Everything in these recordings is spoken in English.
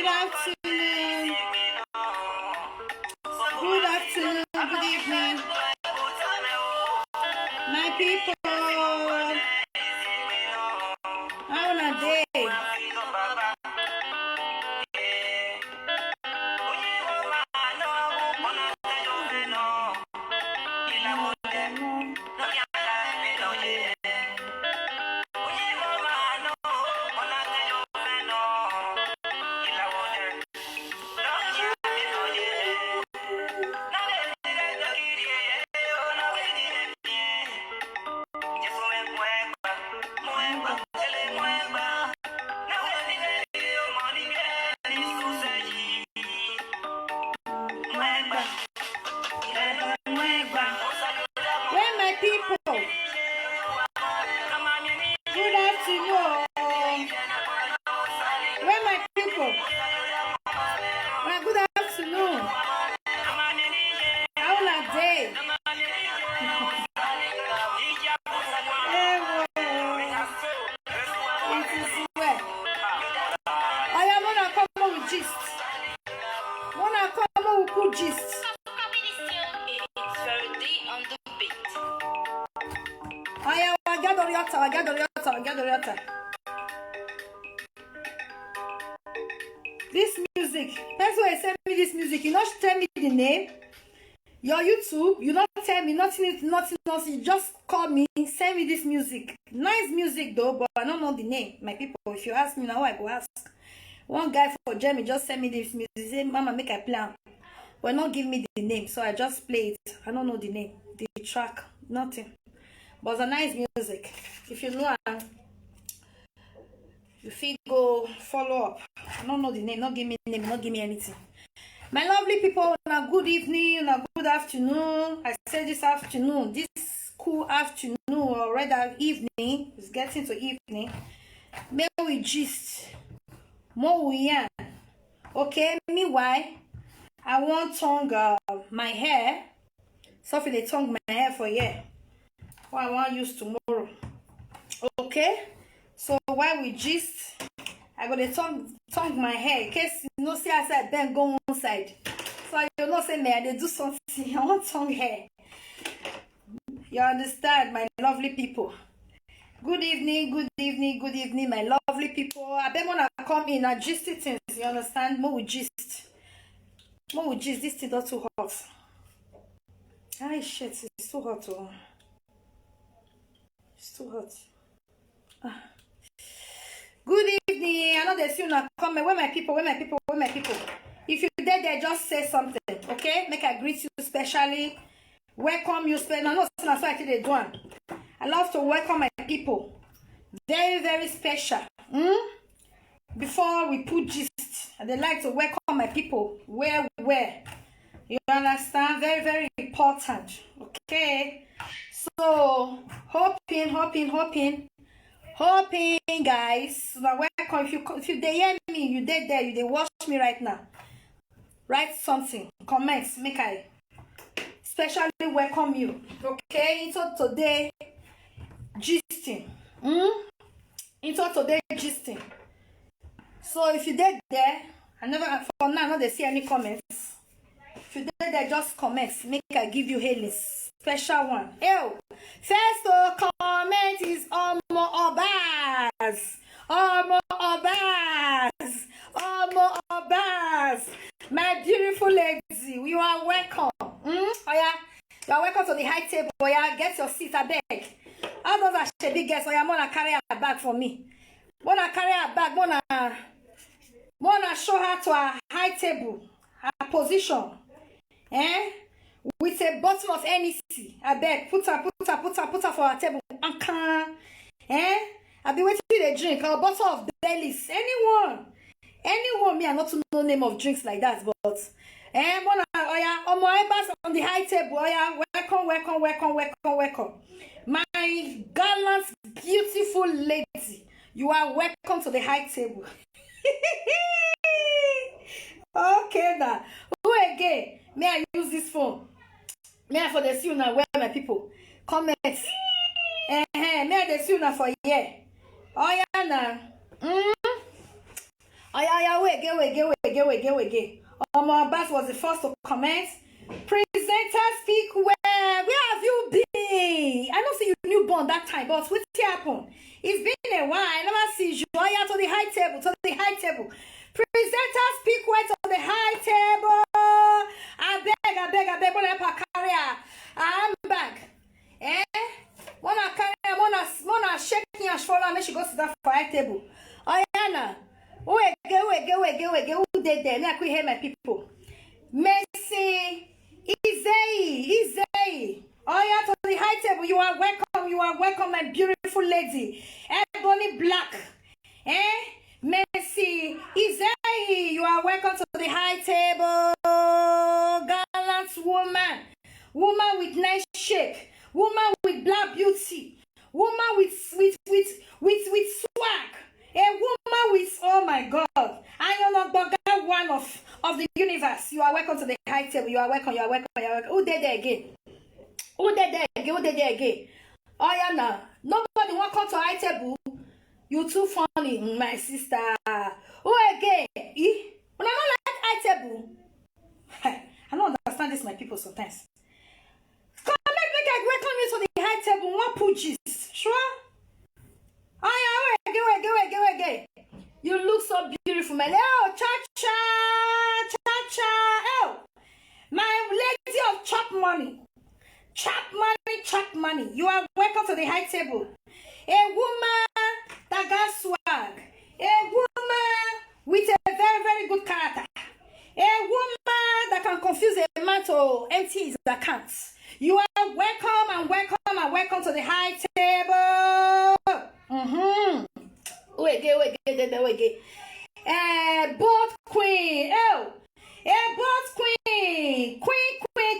afternoon. Good afternoon, good evening. My people, how on a day? Where my people? Good afternoon. Where my people? Well, good afternoon. How are they? It is well. I am gonna come with gist. Wanna come with good gist. I gather. This music. That's why I send me this music. You not tell me the name. Your YouTube. You not tell me nothing. You just call me. Send me this music. Nice music though, but I don't know the name. My people. If you ask me now, I go ask. One guy for Jeremy just send me this music. He say, "Mama, make a plan." Well, not give me the name, so I just play it. I don't know the name, the track, nothing. But it's a nice music. If you know, if you go follow up. I don't know the name. Not give me the name. Not give me anything. My lovely people, on a good evening, on a good afternoon. I said this afternoon, this cool afternoon or rather evening. It's getting to evening. May we gist. More we yarn. Okay. Meanwhile, I want tongue my hair. So if they tongue my hair for here. What I want use tomorrow. Okay, so while we gist, I got to tongue my hair in case you know see I said then go one side. So you know say me I dey do something. I want tongue hair. You understand, my lovely people? Good evening, my lovely people. I beg wanna come in and gist things. You understand? More with gist. This thing not too hot. Ah shit, it's too hot. Oh. It's too hot. Good evening. I know they see you come. Where my people? If you there, just say something, okay? Make I greet you specially. Welcome you specially. I know that's why they do. I love to welcome my people. Very, very special. Before we put gist, they like to welcome my people. Where? You understand? Very, very important. Okay. So hoping, guys. Now welcome. If you they hear me, you dead there. You they watch me right now. Write something. Comments. Make I especially welcome you. Okay. So today gisting. Into today gisting. So if you dead there, I never for now not they see any comments. If you dead there, just comments. Make I give you hailings. Special one. Ew. First comment is Omo Obaz. My beautiful lady, you are welcome. Oh yeah, you are welcome to the high table. Oh yeah, get your seat, I beg. All those are big guests. Oh yeah, wanna carry a bag for me. Wanna carry a bag. Wanna show her to a high table, her position. With a bottle of NEC, I beg, put her for her table. I be waiting to drink or a bottle of Baileys. Anyone, me I not to know name of drinks like that, but on the high table. Oh yeah, welcome. My gallant, beautiful lady, you are welcome to the high table. Okay now. Who again? May I use this phone? May I for the see now where my people? Comments. May I the see now for here? Oh yeah now. Wait. Abbas was the first to comment. Presenter speak well. Where have you been? I don't see you newborn that time, but what happened? It's been a while. I never see you. Oya to the high table, Presenter speak well to the high table. I beg, I'm back. Wanna shake me and follow me, she goes to that high table. Oyana. Wait, who did there? Let me hear my people. Messi, Izzy. Oh yeah, to the high table. You are welcome, my beautiful lady. Ebony Black. Messi, Izzy, you are welcome to the high table. Gallant woman with nice shape, woman with black beauty, woman with swag. A woman with, oh my God, I am not one of the universe. You are welcome to the high table. You are welcome. Who did there again? Oh yeah, now nobody want come to high table. You too funny, my sister. Who again? When I don't like high table, I don't understand this, my people. Sometimes come make I welcome you to the high table. One pooches, sure. Oh yeah, wait. You look so beautiful, man. Oh, cha. Oh, my lady of chop money. You are welcome to the high table. A woman that got swag. A woman with a very, very good character. A woman that can confuse a man to empty his accounts. You are welcome to the high table. Wait. Both queen. Both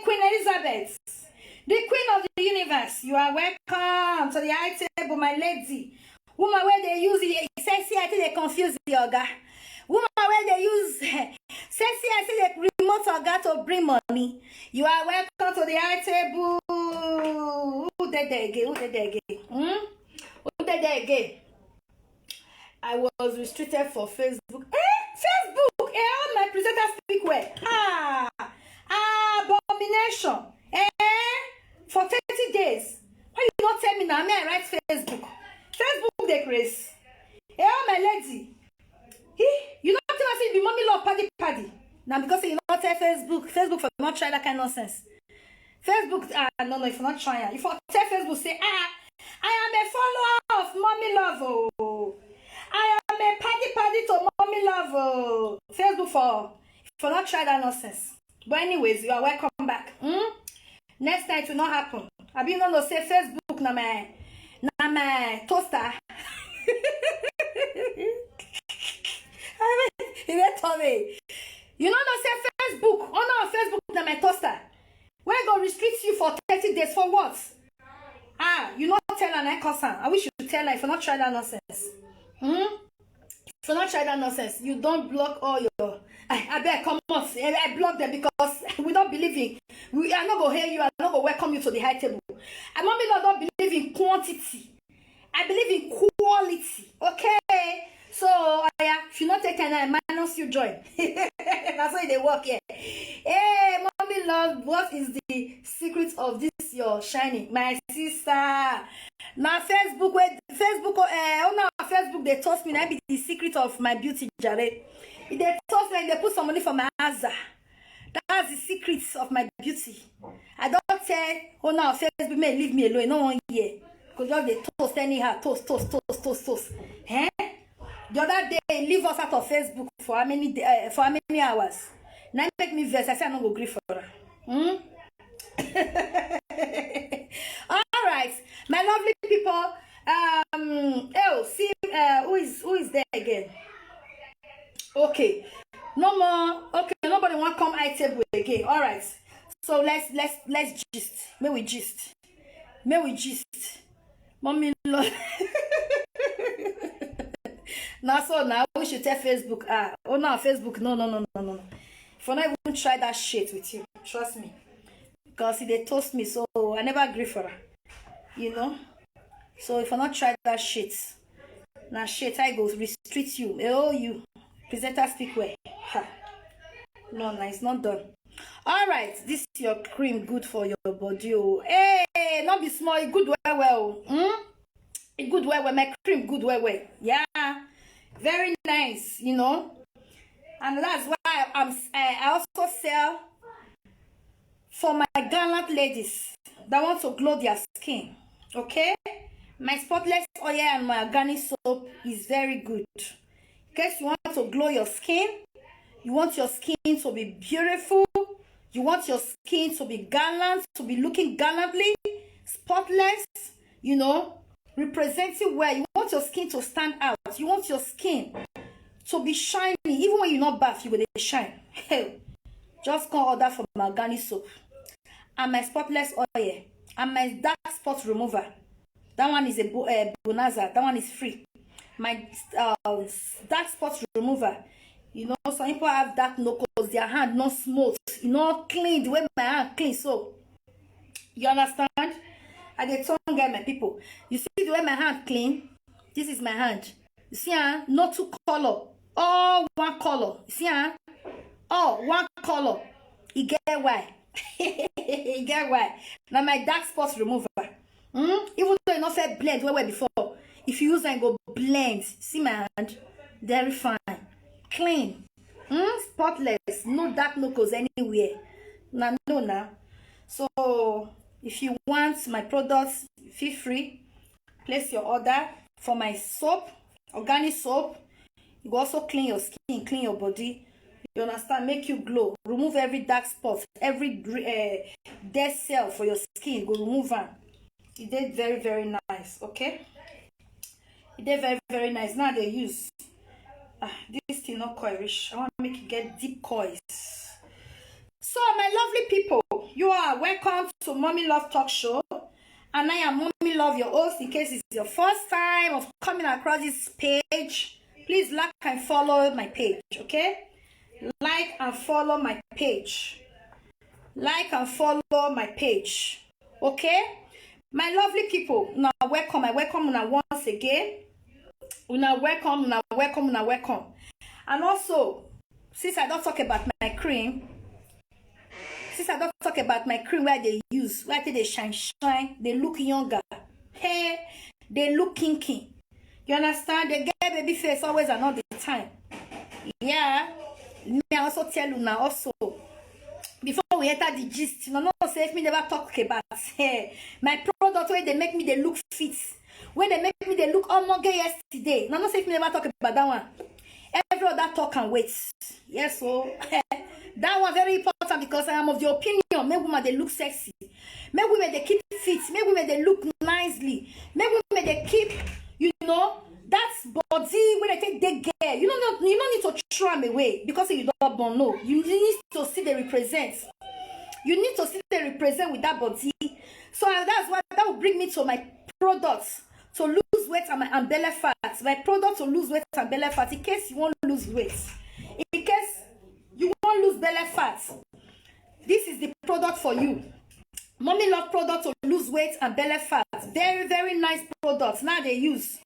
Queen Elizabeth, the queen of the universe. You are welcome to the high table, my lady. Woman where they use the sexy, I think they confuse the yoga. Woman where they use sexy, I think they remote yoga to bring money. You are welcome to the high table. Who did they again? I was restricted for Facebook. Facebook! All my presenters speak well. Abomination. For 30 days. Why you not tell me now? I write Facebook. Facebook the grace. All my lady. You not tell us it be Mummylove paddy. Now because you not tell Facebook for not try that kind of nonsense. Facebook, no, if you're not trying. If you tell Facebook, say, I am a follower of Mummylove. Oh. I am a paddy to Mummylove. Facebook for not try that nonsense. But anyways, you are welcome back. Next time it will not happen. I be not say Facebook na my toaster. You know say Facebook. Oh no, Facebook na my toaster. We're going to restrict you for 30 days for what? You not tell her cousin. I wish you tell her if you not try that nonsense. If you not try that nonsense, you don't block all your. I bet come on. I block them because we don't believe in. We are not going to hear you. I'm not going to welcome you to the high table. And Mummylove don't believe in quantity. I believe in quality. Okay. So if you not take an minus you join. That's why they work here. Hey, Mummylove, what is the secret of this your shining? My sister. Now Facebook, Facebook, they toast me. That be the secret of my beauty, Jared. They toast me, they put some money for my Azza. That's the secrets of my beauty. I don't say, Facebook may leave me alone. No one here. Because just they toast anyhow. Toast. The other day, leave us out of Facebook for how many hours? Now make me vex. I say I don't go grief for her. All right, my lovely people. See, who is there again? Okay, no more. Okay, nobody want come high table again. All right, so let's gist. May we gist. Mummylove. Now we should tell Facebook. Facebook. No. If I not even try that shit with you, trust me. Because they toast me, so I never agree for her. You know? So if I not try that shit, now shit, I go restrict you. Oh, you. Presenter speak well. Ha. No, it's not done. All right, this is your cream, good for your body. Oh, hey, not be small, it good well. It good well. My cream good well. Yeah, very nice. You know, and that's why I also sell for my gallant ladies that want to glow their skin. Okay, my spotless oil and my organic soap is very good. In case you want to glow your skin, you want your skin to be beautiful, you want your skin to be gallant, to be looking gallantly, spotless, you know, representing well. You want your skin to stand out. You want your skin to be shiny. Even when you're not bath, you will shine. Hell, just come order for my organic soap and my spotless oil and my dark spot remover. That one is a bonanza. That one is free. My dark spot remover. You know, some people have dark knuckles, their hand not smooth, not clean the way my hand clean. So you understand? I get tongue guy, my people. You see the way my hand clean? This is my hand. You see, not two color, all one color. You see, all one color. You get why? You get why? Now my dark spots remover. Even though you not say blend where before, if you use and go blend, see my hand, very fine, clean, spotless, no dark knuckles anywhere. No. So if you want my products, feel free, place your order for my soap, organic soap. You go also clean your skin, clean your body. You understand? Make you glow. Remove every dark spot, every dead cell for your skin. Go remove them. It did very, very nice. Okay? It did very, very nice. Now they use this thing not coilish. I want to make you get deep coils. So my lovely people, you are welcome to Mommy Love Talk Show. And I am Mommy Love, your host. In case it's your first time of coming across this page, please like and follow my page. Okay? Like and follow my page. Like and follow my page. Okay? My lovely people, now welcome. I welcome you once again. Una welcome. And also, since I don't talk about my cream, where they use, where they shine, they look younger. Hey, they look kinky. You understand? They get baby face always and all the time. Yeah. Me also tell you now also. Before we enter the gist, you know, say if me never talk about my product where they make me they look fit, when they make me they look almost gay yesterday. No, say if me never talk about that one. Every other talk and wait. Yes, so that one very important because I am of the opinion. Make women they look sexy. Make women they keep fit. Make women they look nicely. Make women they keep, you know, that's body when I take they girl. You don't need to throw them away because you don't born. No, you need to see they represent. You need to see they represent with that body. So that's why that will bring me to my products to lose weight and belly fat. My product to lose weight and belly fat. In case you want to lose weight, in case you want to lose belly fat, this is the product for you. Mommy Love product to lose weight and belly fat. Very, very nice products. Now they use.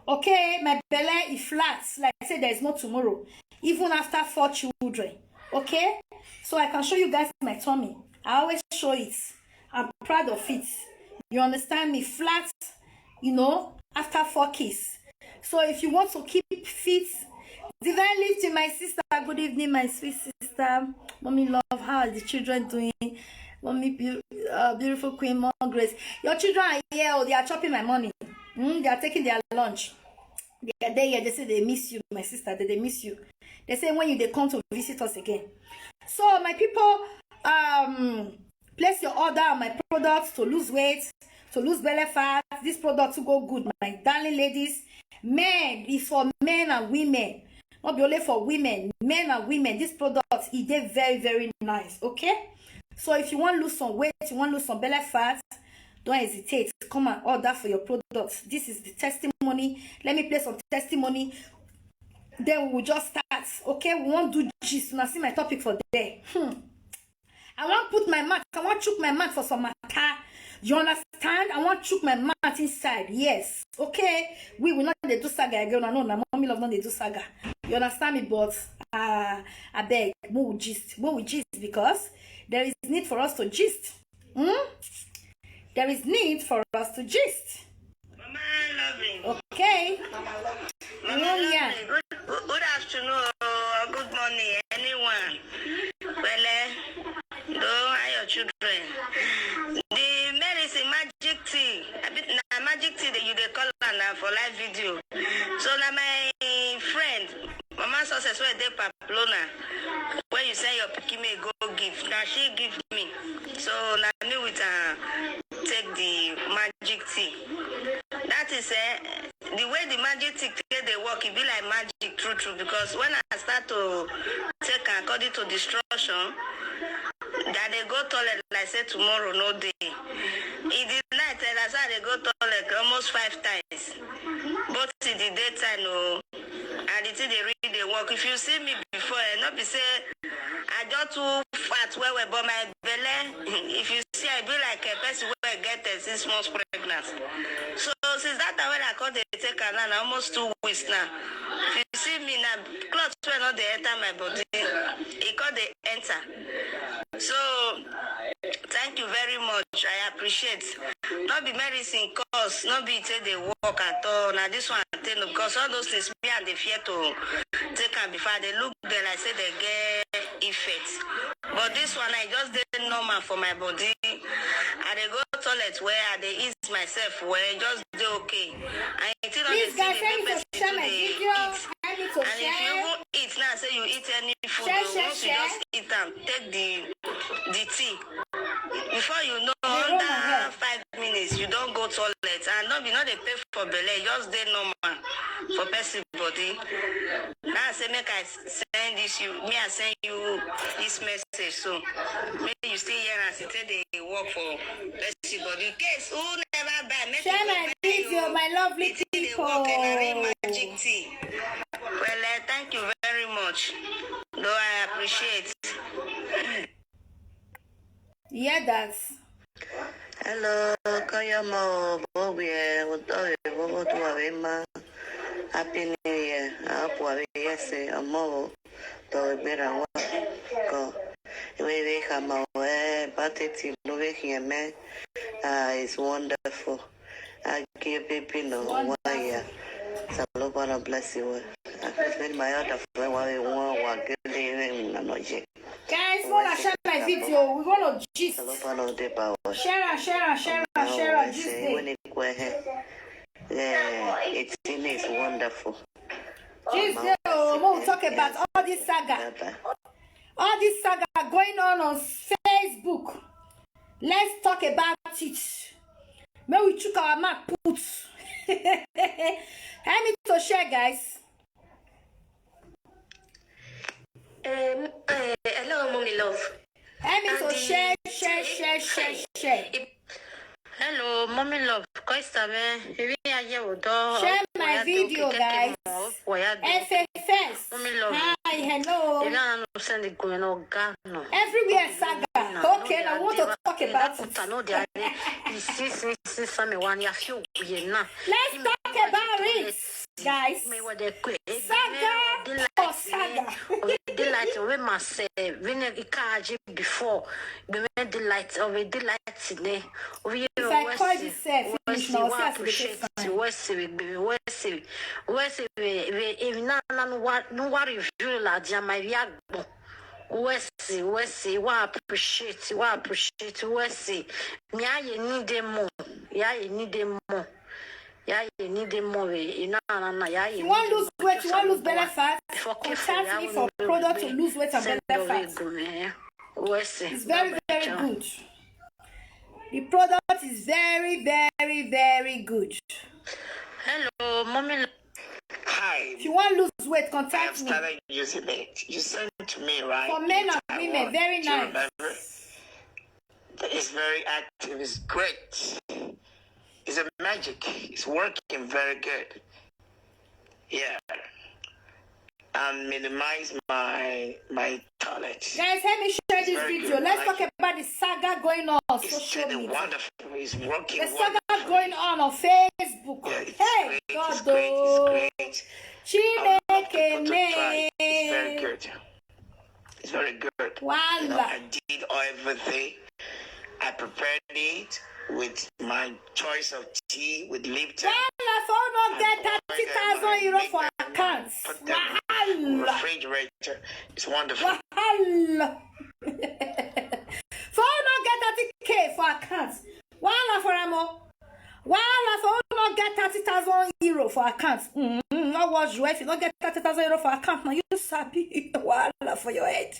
Okay, my belly is flat. Like I said, there is no tomorrow. Even after 4 children. Okay? So I can show you guys my tummy. I always show it. I'm proud of it. You understand me? Flat, you know, after 4 kids. So if you want to keep fit, divine lifting, my sister. Good evening, my sweet sister. Mommy Love, how are the children doing? Mommy, beautiful Queen Mom Grace. Your children are here. Oh, they are chopping my money. They are taking their lunch. They are there. They say they miss you, my sister. They miss you. They say when they come to visit us again. So my people, place your order on my products to lose weight, to lose belly fat. This product to go good, my darling ladies. Men is for men and women. Not be only for women, men and women. This product is very, very nice. Okay. So if you want to lose some weight, you want to lose some belly fat, don't hesitate. Come and order for your products. This is the testimony. Let me play some testimony. Then we will just start. Okay, we won't do gist. Now see my topic for today. I want to put my mat. I want to chook my mat for some matter. You understand? I want to chook my mat inside. Yes. Okay. We will not do saga again. I know my Mommy Love not do saga. You understand me? But I beg, more gist because there is need for us to gist. There is need for us to gist. Mama loving. Okay. Mama loving. Good afternoon or good morning, anyone. Well, how your children? The medicine magic tea. A bit na magic tea that you dey call now for live video. So now my friend, Mama Success, where they Pamplona, where you say your pikin may go give. Now she give me. So now me with take the magic tea. That is the way the magic tea they work, it be like magic true because when I start to take according to the instruction, that they go toilet like say tomorrow no day. In the night, that's how they go toilet almost 5 times. But in the daytime, no, and the thing they read they work. If you see me before, not be say I just too fat where but my belly. If you see, I be like a person where I get 6 months pregnant. So since that time when I called the take now, almost 2 weeks now. If you see me now, clothes will not they enter my body. It called they enter. So thank you very much. I appreciate. Not be medicine cause, not be say they work at all. Now this one because all those things me and they fear to take them before they look there like say they get effect. But this one I just did normal for my body. And they go toilet where I they eat myself where just do okay. And until Please guys, send me to share my video. And if you even eat now, say you eat any food, once you just eat them, take the tea. Before you know, under 5 minutes, you don't go toilet. And not they pay for belly, just they normal for person body. Now I say make I send this I send you this message. So maybe you stay here and say they work for person body. In case who never buy, make share my video, my lovely people. Magic tea. Well, thank you very much. Though I appreciate. Yeah, that's. Hello, Kayamo, Bobby, Happy New Year. I hope yes, I'm more. Though better work. Go. We come away, but it's man. It's wonderful. I give people no one year. So, Lord, God bless you. I feel my other friend while you want to get in. Guys, wanna share my video? We wanna gist. Share. Gist it's wonderful. Gist we'll talk about all this saga. All this saga going on Facebook. Let's talk about it. May we check our map put. Help me to share, guys. Hello, Mummylove. Help me to share. Hello, Mummylove. Share my video, guys. FFS. Hi, hello. Everywhere saga. Okay, I want to talk about it. Let's talk about it, guys. Saga or saga. Before we made the light of a delight today. If I call this finish now, Wesi, wa appreciate, Wesi. Me, I need them more. Yeah, you need them more. Yeah, you need them more. You want to lose weight, you want to lose belly fat. Contact me for product to lose weight and belly fat. It's very, very good. The product is very, very, very good. Hello, Mommy. Hi. If you want to lose weight, contact me. I started using it. You sent it to me, right? For men and women, very nice. Remember? It's very active. It's great. It's a magic. It's working very good. Yeah. And minimize my toilet. Guys, let me share this video. Let's talk about the saga going on social media. It's wonderful. It's working. The saga going on Facebook. Yeah, hey, great. God, it's great. Chineke try. It's very good. It's very good. You know, I did everything. I prepared it with my choice of tea with Lipton. Well, get 30,000 euro for accounts. Refrigerator. It's wonderful. For not get 30K for accounts. Wala for amo. Wala for not get 30,000 euro for accounts. Not watch you if you don't get 30,000 euro for account. Now you sabi wala for your head.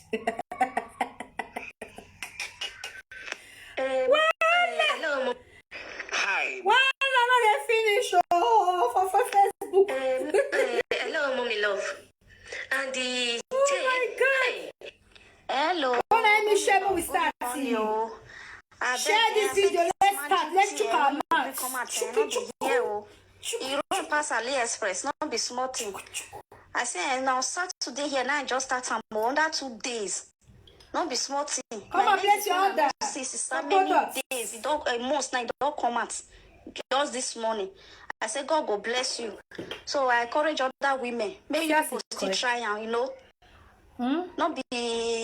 Hello. Hi. Wala not they finish for Facebook. Hello, Mummylove. And the Oh my God. hello. Don't let me share we start. Share this video. Let's start. Let's check our mouth. You don't pass AliExpress, not be small thing. I say now Saturday here now I just start under 2 days. Not be small thing. Come on, place your order. How many days? It don't most night don't come out. Just this morning. I said God go bless you. So I encourage other women. Maybe you could still try and you know. Not be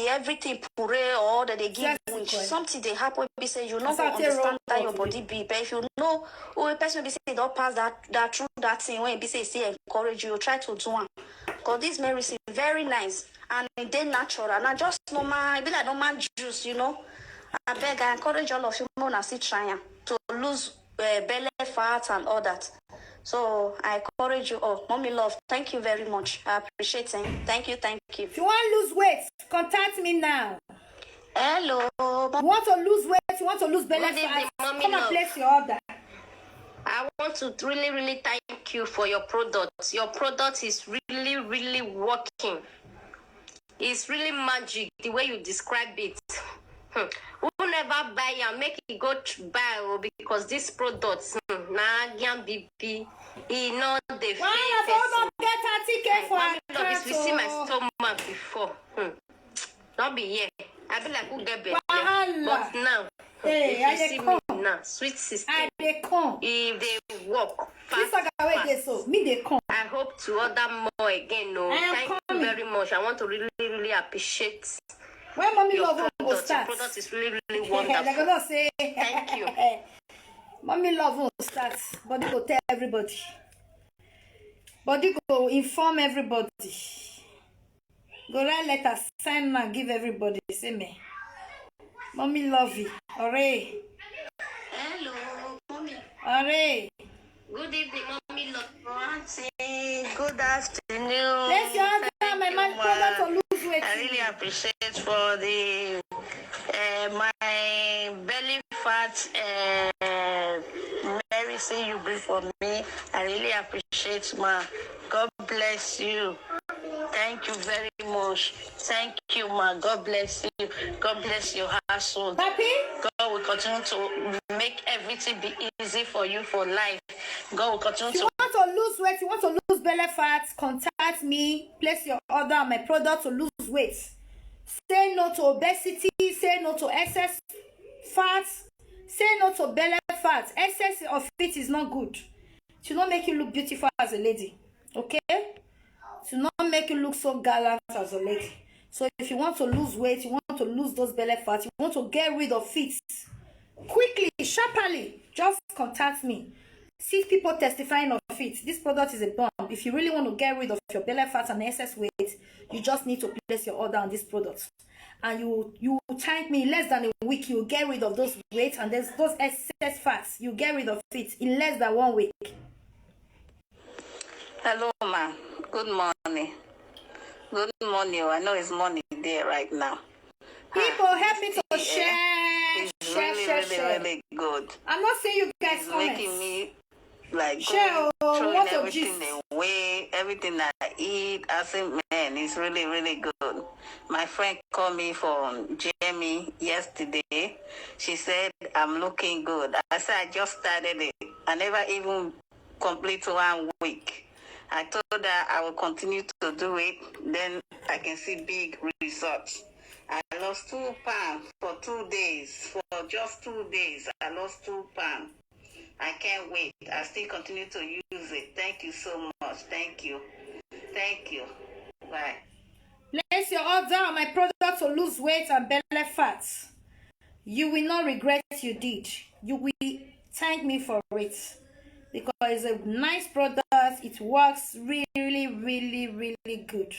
everything puree or that they give which something they happen be say you not understand that your body be. But if you know a person be say they don't pass that through that thing when be say encourage you, try to do one. Because this medicine very nice and they natural and I just normal be like normal juice, you know. I beg I encourage all of you to see trying to lose belly fat and all that. So I encourage you all. Mommy love, thank you very much. I appreciate it. Thank you. If you want to lose weight, contact me now. Hello. You want to lose weight, you want to lose belly fat, come and place your order. I want to really thank you for your product. Your product is really working. It's really magic the way you describe it. Who never buy and make it go to buy because this product BP not the fake person. Get 30K for if you see my stomach before, not be here. I be like who get better, but now if you see me now, sweet sister. If they walk fast, I hope to order more again. No, thank you very much. I want to really appreciate. When Mommy Love will start. Your product is really wonderful. They're gonna say thank you. Mommy Love will start. Body go tell everybody. Body go inform everybody. Go write letters, sign and give everybody. Say me. Mommy Love you. Hooray. Hello, Mommy. Hooray. Good evening, Mommy Love. Good afternoon. Let's go on my man product to lose weight. I really appreciate for the my belly fat medicine you bring for me. I really appreciate, ma. God bless you. Thank you very much. Thank you, ma. God bless you. God bless your household. Happy? God will continue to make everything be easy for you for life. God will continue to. You want to lose weight, you want to lose belly fat, contact me. Place your order on my product to lose weight. Say no to obesity. Say no to excess fat. Say no to belly fat. Excess of it is not good. It will not make you look beautiful as a lady. Okay? To not make you look so gallant as a lady. So if you want to lose weight, you want to lose those belly fat, you want to get rid of it quickly, sharply, just contact me. See people testifying of it. This product is a bomb. If you really want to get rid of your belly fat and excess weight, you just need to place your order on this product. And you thank me in less than a week, you get rid of those weight and there's those excess fats. You get rid of it in less than 1 week. Hello, ma. Good morning. Good morning. I know it's morning there right now. People, help me to share. It's Share. really good. I'm not saying you guys It's comments. making me like Share, throwing everything away, everything I eat. I say, man, it's really good. My friend called me from Jamie yesterday. She said, I'm looking good. I said, I just started it. I never even complete 1 week. I told her I will continue to do it. Then I can see big results. I lost 2 pounds for 2 days. For just 2 days, I lost 2 pounds. I can't wait. I still continue to use it. Thank you so much. Thank you. Thank you. Bye. Place your order on my product to lose weight and belly fat. You will not regret you did. You will thank me for it. Because it's a nice product. It works really, really, really good.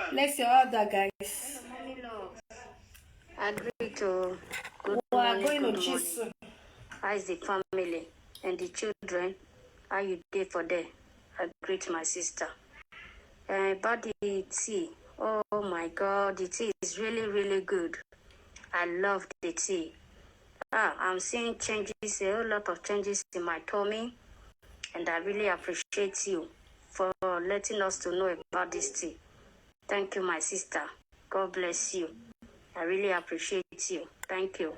Place your order, guys. Agree to good morning. How is the family and the children? How you did for them? I greet my sister. About the tea. Oh my God, the tea is really, really good. I love the tea. I'm seeing changes, a whole lot of changes in my tummy, and I really appreciate you for letting us to know about this tea. Thank you, my sister. God bless you. I really appreciate you. Thank you.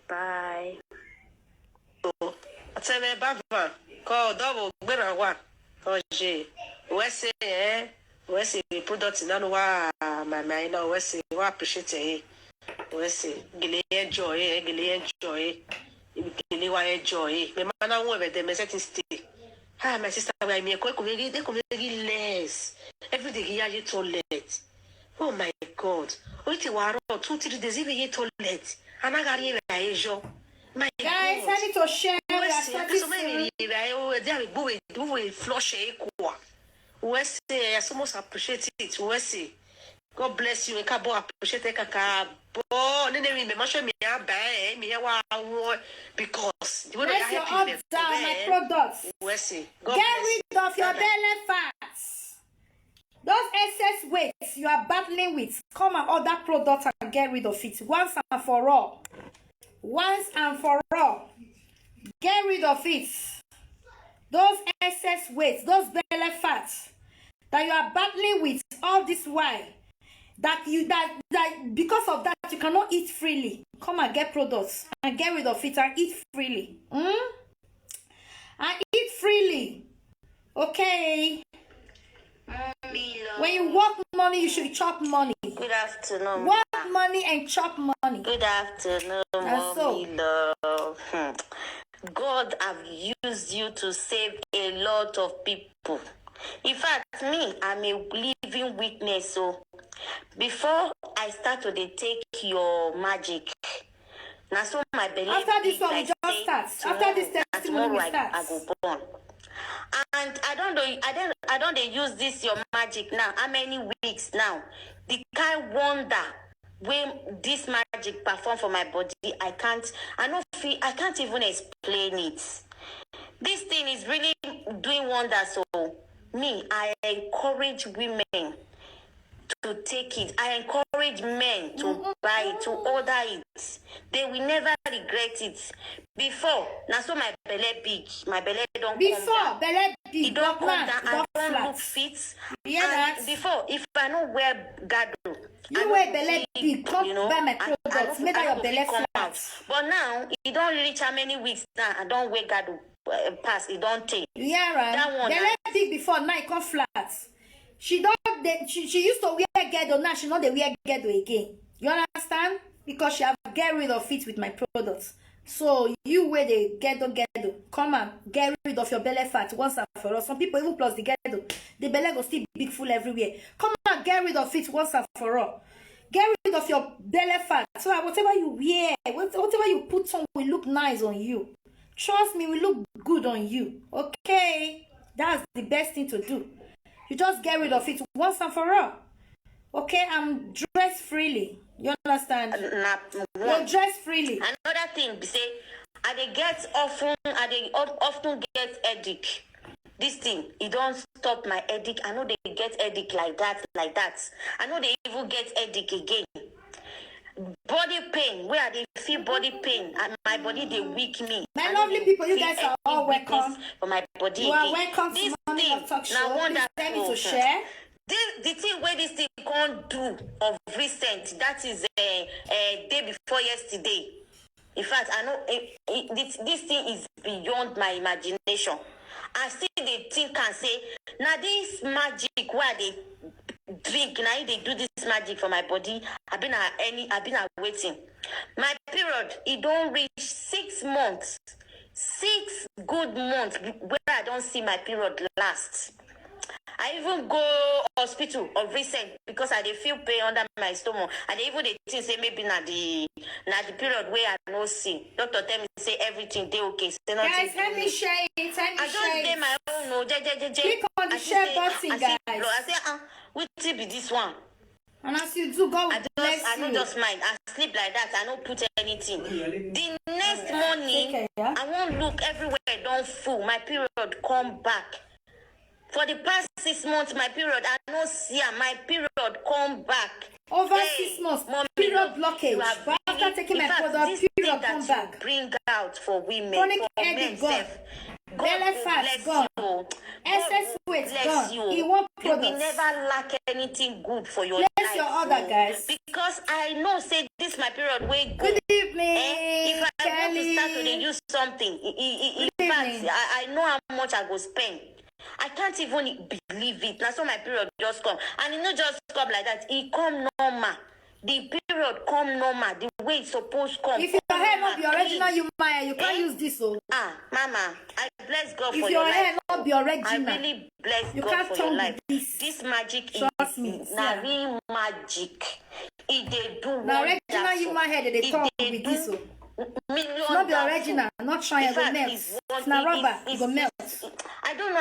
Bye. Call double better one. West product none wa my mind no West wa appreciate it. West gile enjoy gile wa enjoy. Me man na won be dem set stay. My sister we me ko very less. Every day here you toilet. Oh my God. Wait a while 2-3 days even you toilet. Anagari be ajo. My guys, I need to share. We flush I almost appreciate it. God bless you. I appreciate it. Because place your order on my products. Get rid of your belly fats. Those excess weights you are battling with, come and order products and get rid of it once and for all. Once and for all. Get rid of it. Those excess weights, those belly fats that you are battling with all this while, that because of that you cannot eat freely. Come and get products and get rid of it and eat freely. And eat freely. Okay. When you work money, you should chop money. Good afternoon. Work money and chop money. Good afternoon, Mummylove. God have used you to save a lot of people. In fact, me, I'm a living witness. So, before I start to take your magic, now so my belly. After this one, we just start. After this testimony, we start. I go born. And I don't use this your magic now. How many weeks now? The kind wonder when this magic perform for my body, I can't even explain it. This thing is really doing wonders. So me, I encourage women to take it. I encourage men to buy it, to order it. They will never regret it. Before, now so my belly big, my belly don't come down. Belly big, it don't come down. I don't look fit. Yeah, and before, if I don't wear gado, you wear belly big. Come buy my products. Make your belly flat. But now it don't reach how many weeks now. I don't wear gado. Pass. It don't take. Yeah, right. That one. Belly big before now it come flat. She used to wear ghetto, now she not the wear ghetto again. You understand? Because she have get rid of it with my products. So you wear the ghetto, come and get rid of your belly fat once and for all. Some people even plus the ghetto, the belly go still big full everywhere. Come and get rid of it once and for all. Get rid of your belly fat so that whatever you wear, whatever you put on will look nice on you. Trust me, will look good on you. Okay? That's the best thing to do. You just get rid of it once and for all. Okay, I'm dressed freely. You understand? You dress freely. Another thing, be say, I often get headache. This thing, it don't stop my headache. I know they get headache like that. I know they even get headache again. Body pain, where they feel body pain, and my body they weak me. My lovely people, you guys are all welcome. For my body, you are welcome to Mummylove Talkshow. Now, tell me to share. The thing where this thing can't do of recent, that is day before yesterday. In fact, I know this thing is beyond my imagination. I still they think and say, now this magic where they drink, now they do this magic for my body. I've been waiting. My period, it don't reach 6 months. 6 good months where I don't see my period last. I even go hospital of recent because I dey feel pain under my stomach. And they even they think say maybe na the period where I no see. Doctor tell me say everything they okay. Say nothing. Guys, let me share it. I just get my own no. Click on the share button, guys. I say which be this one? And as you do, God bless you. I don't just mind. I sleep like that. I don't put anything. The next morning, I won't look everywhere. Don't fool. My period come back. For the past 6 months, my period, I don't see my period come back. Over 6 months, period blockage. But after taking my product, period come back. Bring out for women, chronic for headache men, gone. Belly fat gone. Excess weight gone. You want products. You will never lack anything good for your Place life. your order, guys. Because I know, say this my period way good. Good evening, if I Kelly. want to start to use something, in fact, I know how much I go spend. I can't even believe it. Now so my period just come. And it not just come like that. It come normal. The period come normal. The way it's supposed to come. If your hair not be original, you can't use this. Oh. Mama, I bless God if for your life. If your hair not be original, I really bless you God can't for your life. This magic trust is me, real magic. It they do now original human hair they talk with this. Oh. Not the original, not trying to melt. It's not rubber, it go melt. I don't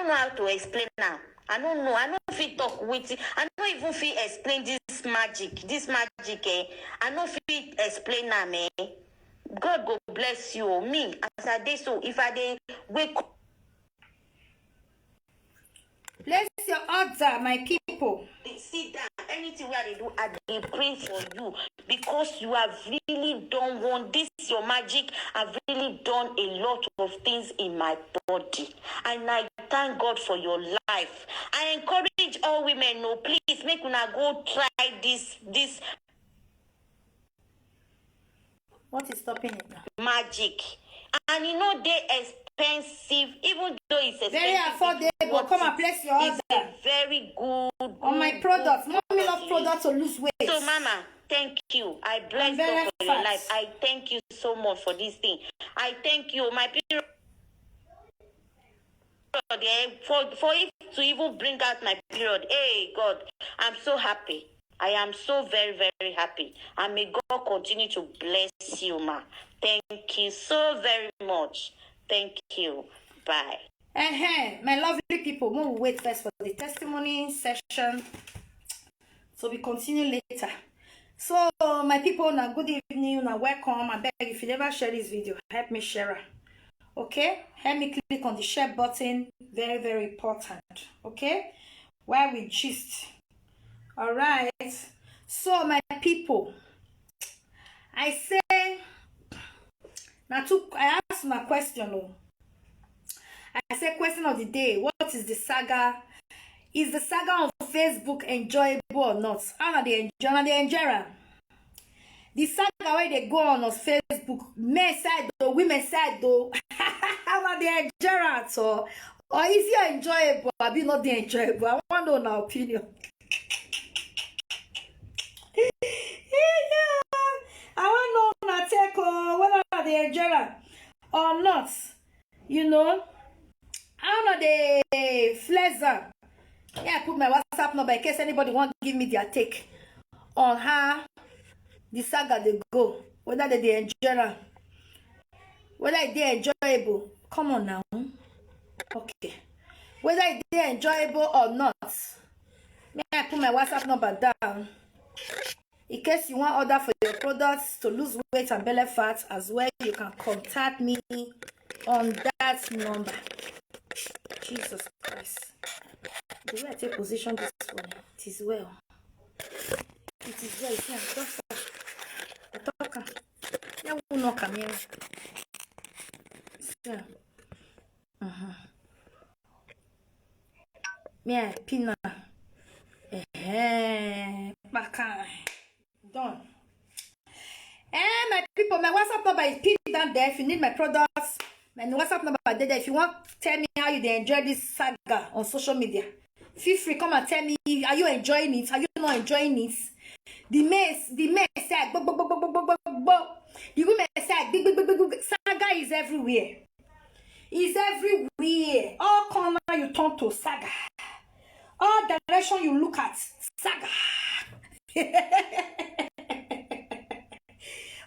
know how to explain now. I don't know. I don't feel talk with it. I don't even feel explain this magic. I don't feel explain now, man. God go bless you. Me, as I did so, if I did wake up. Place your order, my people. See that anything where they do, I dey pray for you because you have really done one. This is your magic. I've really done a lot of things in my body, and I thank God for your life. I encourage all women, no, please make una go try this. What is stopping it now? Magic, and you know they expensive, even though it's expensive. Very affordable. Come and place your order. It's very good. On my products, Mummylove products to lose weight. So, Mama, thank you. I bless God for your life. I thank you so much for this thing. I thank you. My period, for it to even bring out my period. Hey, God, I'm so happy. I am so very, very happy. And may God continue to bless you, ma. Thank you so very much. Thank you. Bye. My lovely people, we'll wait first for the testimony session. So we continue later. So my people, now good evening, now welcome. I beg if you never share this video, help me share it. Okay? Help me click on the share button. Very, very important. Okay? While we gist. Alright. So my people, I say now I ask my question. I say question of the day. What is the saga? Is the saga on Facebook enjoyable or not? How are they enjoying? The saga where they go on Facebook, men side though, women side though. How are they enjoying? Or is it enjoyable? I be not the enjoyable. I want to know our opinion. I want to know take whether they enjoying or not. You know. How are they pleasant? Yeah, I put my WhatsApp number in case anybody want to give me their take on how the saga they go. Whether they enjoy, whether they enjoyable. Come on now. Okay. Whether they enjoyable or not. May I put my WhatsApp number down in case you want order for your products to lose weight and belly fat as well. You can contact me on that number. Jesus Christ. The way I take position this one, it is well. It is well. See, I'm talking. Yeah, we will not come here. See. Yeah, pina. Baka. Done. My people, my WhatsApp number is pinned down there. If you need my products, my WhatsApp number is there. If you want to tell me how you enjoy this saga on social media, feel free, come and tell me, are you enjoying it? Are you not enjoying it? The men said, the women said, saga is everywhere. It's everywhere. All corner you turn to saga. All direction you look at, saga.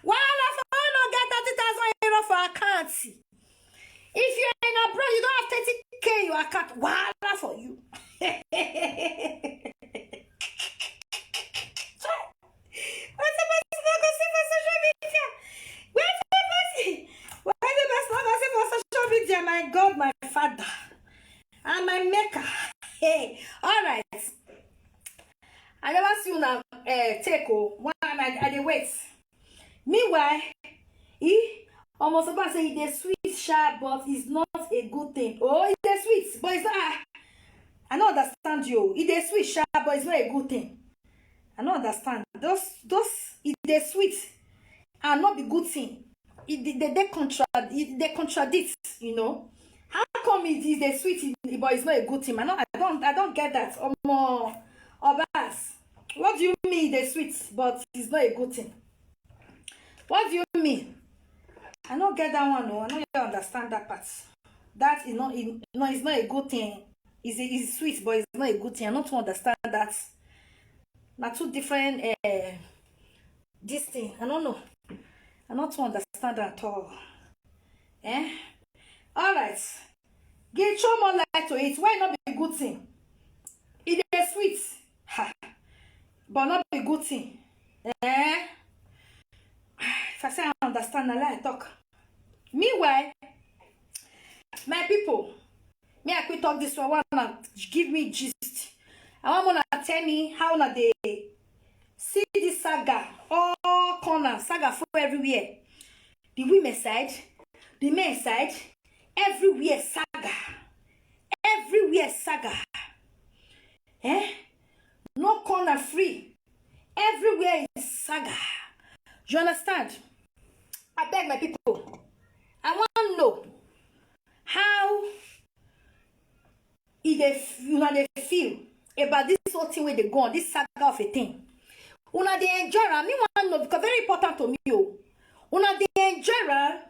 Well, if I don't get 30,000 euro for account, if you're in abroad, you don't have 30K in your account. Wow, for you. What's the best not going to see for social media? What's the best not going to see for social media? My God, my Father, and my Maker. Hey, all right. I never see you take one I dey wait. Meanwhile, he almost about to say it's a sweet sharp, but it's not a good thing. Oh, it's a sweet, but it's not. I don't understand you. It's a sweet sharp, but it's not a good thing. I don't understand. Those it's a sweet and not the good thing. They contradict, you know. How come it is a sweet, but it's not a good thing? I don't get that. More Obas. What do you mean the sweet, but it's not a good thing? What do you mean? I don't get that one. No, I don't understand that part. That is not. No, it's not a good thing. It's sweet, but it's not a good thing. I don't understand that. Not two different. This thing. I don't know. I don't understand that at all. Eh? All right. Give show more light to it. Why not be a good thing? It is sweet, ha, but not be a good thing. Eh? If I say I understand, I talk. Meanwhile, my people, me I quit talk this one. Wanna give me gist. I want to tell me how na they see this saga all corner saga for everywhere. The women side, the men side, everywhere saga, everywhere saga. Eh? No corner free. Everywhere is saga. You understand? I beg my people. I want to know how they feel about this whole thing where they go on, this saga of a thing. Una they enjoy it. Me want to know because very important to me. Una they enjoy it.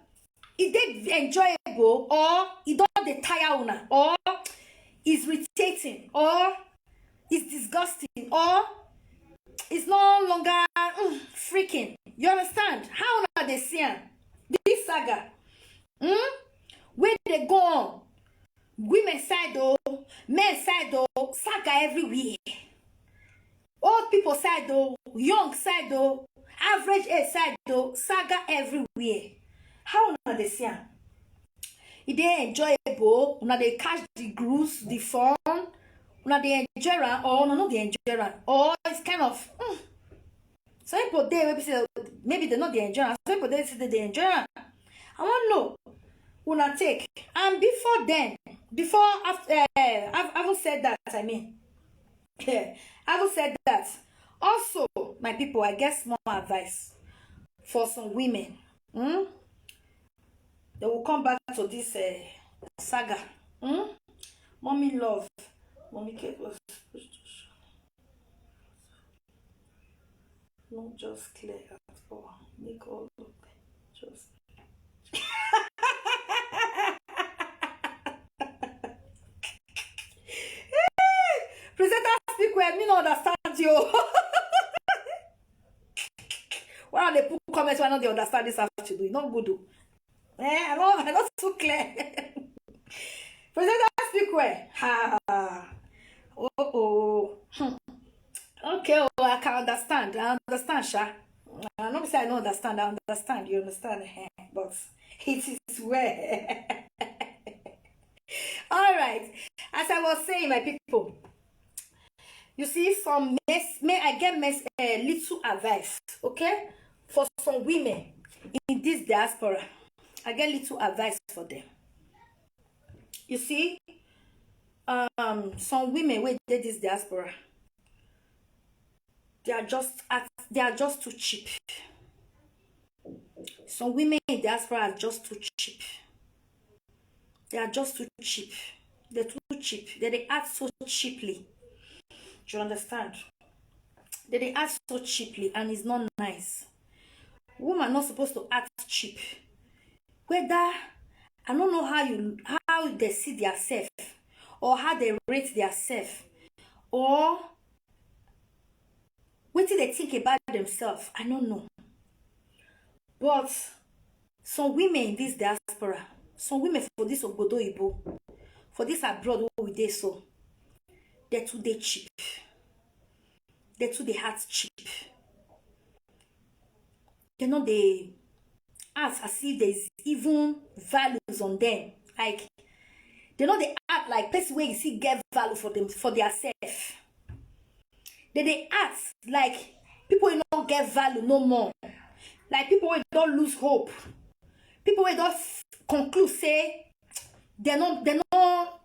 Is it enjoyable or it don't they tire una or is irritating or it's disgusting or it's no longer freaking. You understand? How are they seeing this saga? Where they go on? Women side though, men side though, saga everywhere. Old people side though, young side though, average age side though, saga everywhere. How are they seeing? If they enjoyable, when they catch the grooves, the fun. Una the enjoy or no the enjoy or it's kind of some people they maybe they're not the enjoy. Some people they say they enjoy. I want to know una take and after I haven't said that. I mean, I haven't said that. Also, my people, I guess more advice for some women. They will come back to this saga. Mommy love. Mommy Kate was not just clear at all. Make all look just. Presenter speak well, me not understand you. Why are they put comments why not they understand this afternoon? Not good. I not too clear. Presenter speak well. Ha. Okay, I can understand. I understand, Sha. I don't say I don't understand. I understand. You understand? But it is where. All right. As I was saying, my people, you see, some I get little advice, okay, for some women in this diaspora. I get little advice for them. You see, some women with this diaspora, they are just too cheap. Some women in diaspora are just too cheap. They are just too cheap. They're too cheap. They act so cheaply. Do you understand? they act so cheaply, and it's not nice. Women not supposed to act cheap. Whether I don't know how they see themselves, or how they rate themselves, or what do they think about themselves. I don't know. But some women in this diaspora, some women for this Obodo Ibo, for this abroad who we dey so, they're too cheap. They're too heart cheap. They know they act as if there's even values on them. Like they know they act like person where you see get value for them, for their self. They act like people will not get value no more. Like people will don't lose hope. People will don't conclude say people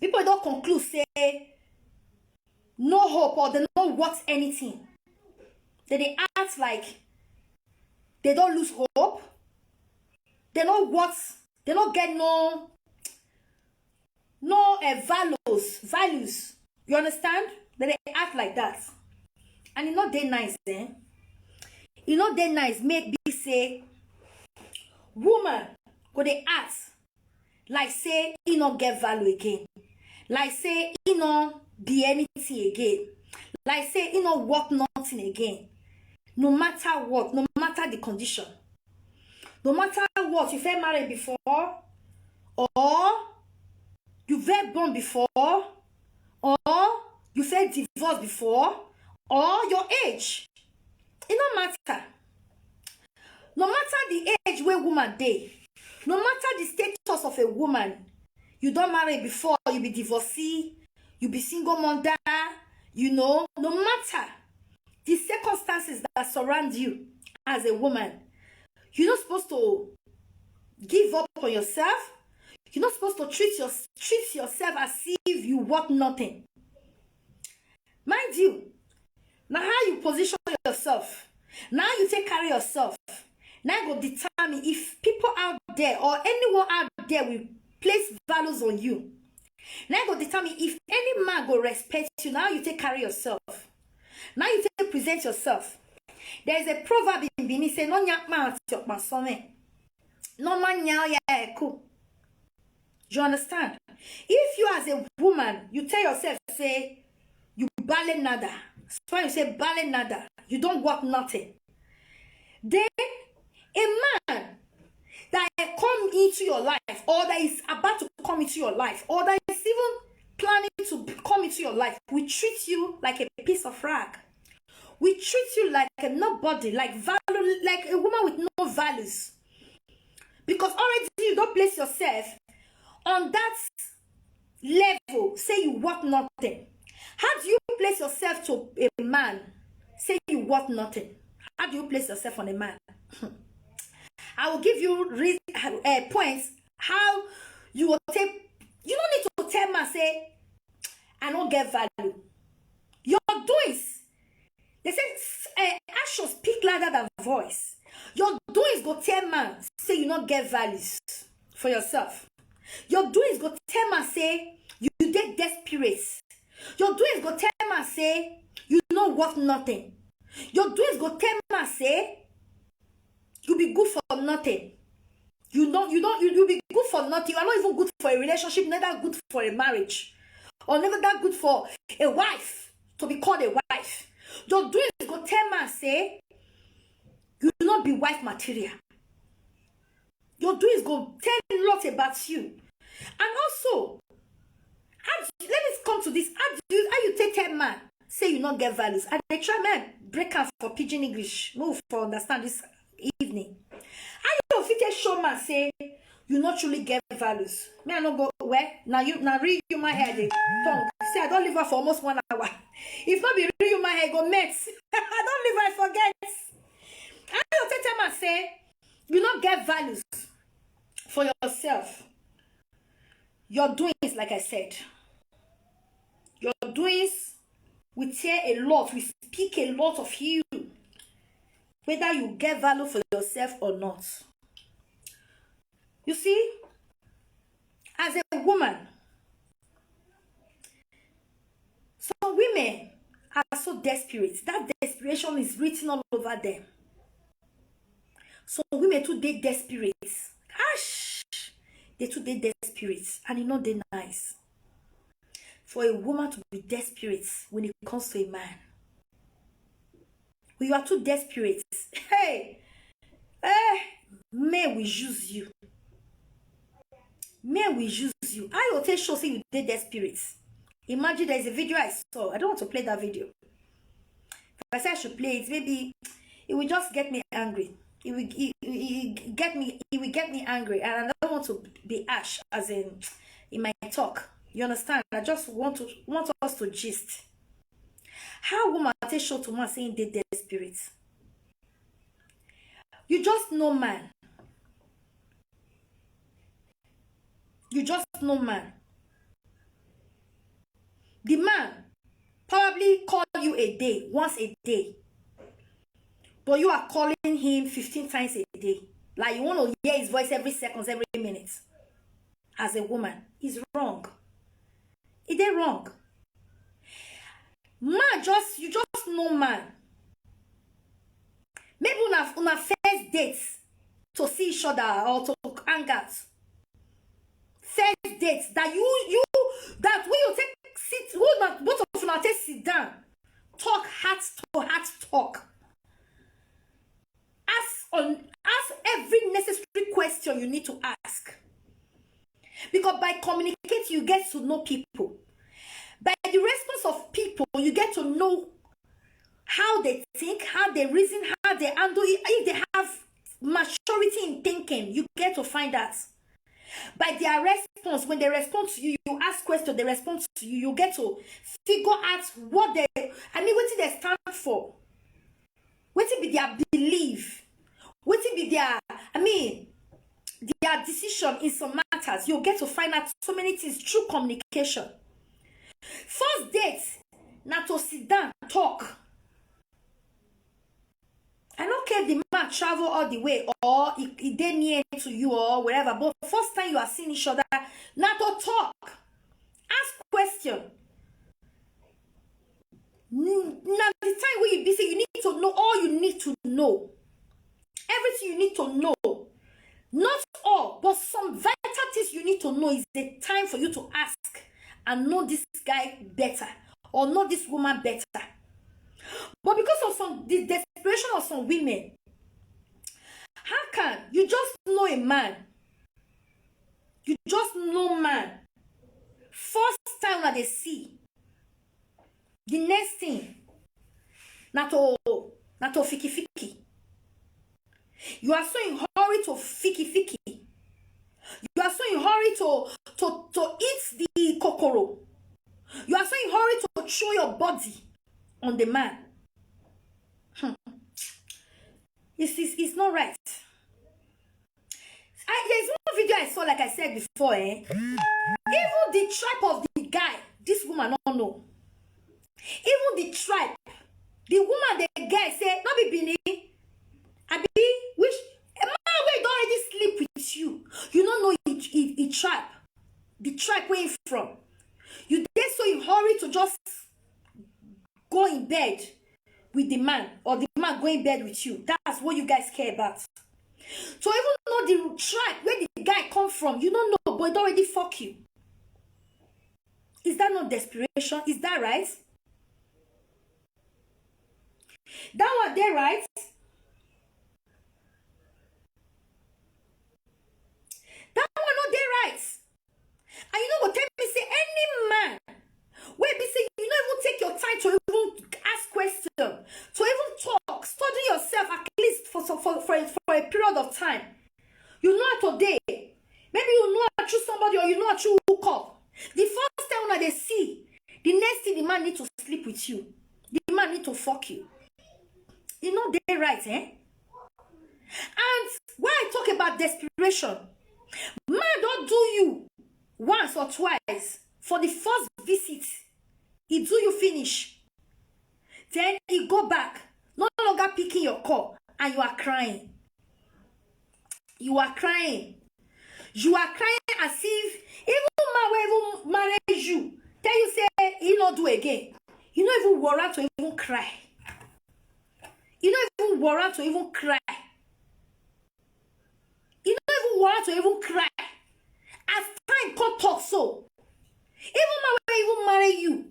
will don't conclude say no hope, or they don't want anything. They act like they don't lose hope. They don't get no values. You understand? They act like that. And it's not that nice, eh? It's not that nice. Maybe say woman go they act like say he not get value again. Like say he not be anything again. Like say he not worth nothing again. No matter what, no matter the condition. No matter what, you felt married before, or you felt born before, or you felt divorced before, or your age. It don't matter. No matter the age where woman dey, no matter the status of a woman, you don't marry before, you be divorcee, you be single mother, you know, no matter the circumstances that surround you as a woman, you're not supposed to give up on yourself. You're not supposed to treat yourself as if you want nothing. Mind you, now how you position yourself, now you take care of yourself, now you go determine if people out there or anyone out there will place values on you. Now you go determine if any man go respect you. Now you take care of yourself. Now you take present yourself. There is a proverb in Benin say, "No nyak man tiok masome, no man nyao ya eku." You understand? If you as a woman, you tell yourself, say, you bale nada. So you say bale nada, you don't want nothing. Then a man that come into your life, or that is about to come into your life, or that is even planning to come into your life, we treat you like a piece of rag. We treat you like a nobody, like a woman with no values. Because already you don't place yourself on that level, say you want nothing. How do you place yourself to a man, say you want nothing? How do you place yourself on a man? I will give you points how you will take. You don't need to tell man, say, I don't get value. Your doings, they say actions speak louder than voice. Your doings go tell man, say you don't get values for yourself. Your doings go tell man, say you get desperate. Your doings go tell man, say you not worth nothing. Your doings go tell man, say you be good for nothing. You be good for nothing. You are not even good for a relationship, neither good for a marriage, or never that good for a wife to be called a wife. Your doings go tell man, say you will not be wife material. Your doings go tell a lot about you. And also, let me come to this. How you take a man, say you not get values, and they try man break out for pidgin English, move for understand this evening. How you fit show man, say you not truly get values? Me I not go where now read you my hair the tongue. Say I don't leave her for almost 1 hour. If not be read you my hair go mess. I don't leave her, I forget. How you take a man, say you not get values for yourself? Your doings, like I said, your doings will tell a lot, will speak a lot of you, whether you get value for yourself or not. You see, as a woman, some women are so desperate. That desperation is written all over them. So women too, they desperate. Ash, they too, they desperate, and you know they nice. For a woman to be desperate when it comes to a man, when you are too desperate, hey, men will use you. Men will use you. I will tell show say you did desperate. Imagine there's a video I saw. I don't want to play that video. If I say I should play it, maybe it will just get me angry. It will get me angry, and I don't want to be ash as in my talk. You understand? I just want us to gist. How woman take show to man saying they desperate? You just know man. You just know man. The man probably call you a day, once a day. But you are calling him 15 times a day. Like you want to hear his voice every second, every minute. As a woman, it's wrong. It ain't wrong. Man, you just know man. Maybe on a first dates to see each other or to hang out. First dates that that when you take sit, both of you take sit down, talk heart to heart talk. Ask every necessary question you need to ask. Because by communicating, you get to know people. By the response of people, you get to know how they think, how they reason, how they handle it. If they have maturity in thinking, you get to find out. By their response, when they respond to you, you ask questions, they respond to you, you get to figure out what they stand for. What be their belief? What be their, their decision in some matters. You get to find out so many things through communication. First date, not to sit down, talk. I don't care if the man travel all the way or he dey near to you or wherever, but first time you are seeing each other, not to talk. Ask question. Now the time where you be say you need to know all you need to know. Everything you need to know. Not all, but some vital things you need to know is the time for you to ask and know this guy better or know this woman better. But because of the desperation of some women, how can you just know a man? You just know man. First time that they see, the next thing, not to fiki. You are so in hurry to fiki. You are so in hurry to eat the kokoro. You are so in hurry to show your body on the man. It's not right. There's one video I saw, like I said before, even the tribe of the guy, this woman don't know. Even the tribe, the woman, the guy say, not be Bini, which a man where don't already sleep with you. You don't know it tribe. The tribe where you from. You get so in hurry to just go in bed with the man, or the man go in bed with you. That's what you guys care about. So even know the tribe where the guy come from, you don't know, but it already fuck you. Is that not desperation? Is that right? That one there, right? That one not there, right? And you know what? Tell me, say any man where be say you don't even take your time to even ask questions, to even talk, study yourself at least for a period of time. You know how today, maybe you know how to choose somebody or you know how to hook up. The first time when they see, the next thing the man need to sleep with you. The man need to fuck you. You know they right, eh? And when I talk about desperation, man don't do you once or twice. For the first visit, he do you finish. Then he go back, no longer picking your call, and you are crying. You are crying. You are crying as if even man will even marry you. Tell you say he not do again. You don't even worry to even cry. You don't even worry to even cry. You don't even worry to even cry. As time come talk so. Even my way even marry you.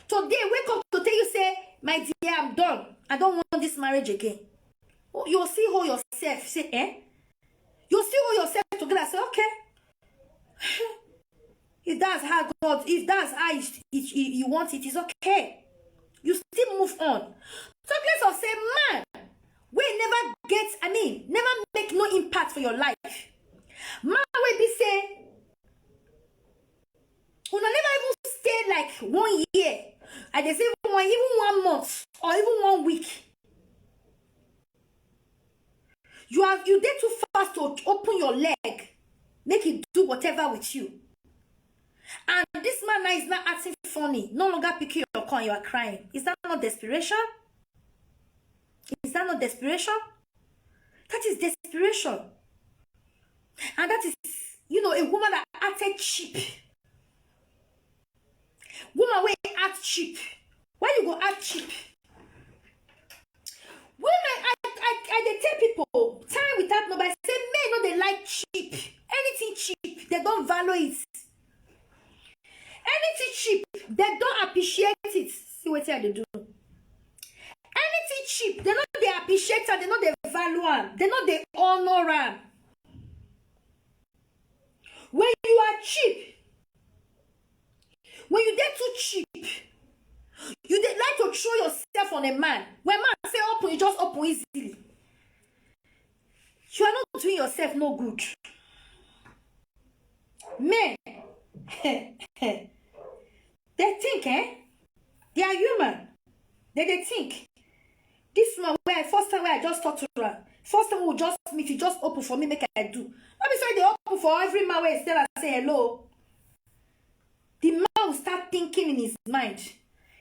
Today wake up to tell you say, my dear, I'm done. I don't want this marriage again. You'll see how yourself say, eh? You'll see how yourself together. Say, okay. If that's how God, if that's how you want it, is okay. You still move on. So place of say, man, we never get, never make no impact for your life. Man will be say, you never even stay like 1 year. And they say even 1 month or even 1 week. You did too fast to open your leg, make it do whatever with you. And this man now is not acting funny, no longer picking your call, you are crying. Is that not desperation? Is that not desperation? That is desperation. And that is, a woman that acted cheap. Woman wey act cheap. Why you go act cheap? Women, I dey tell people time without number. I say men no they like cheap. Anything cheap, they don't value it. Anything cheap, they don't appreciate it. See what they do. Anything cheap, they know they appreciate it. They know they value it. They know they honor it. When you are cheap, when you get too cheap, you dey like to throw yourself on a man. When man say open, you just open easily. You are not doing yourself no good. Men, they think, they are human. They think. This one where first time where I just talked to her, first time we just meet, you just open for me, make I do. Not be sorry they open for every man where instead I say hello. The man will start thinking in his mind.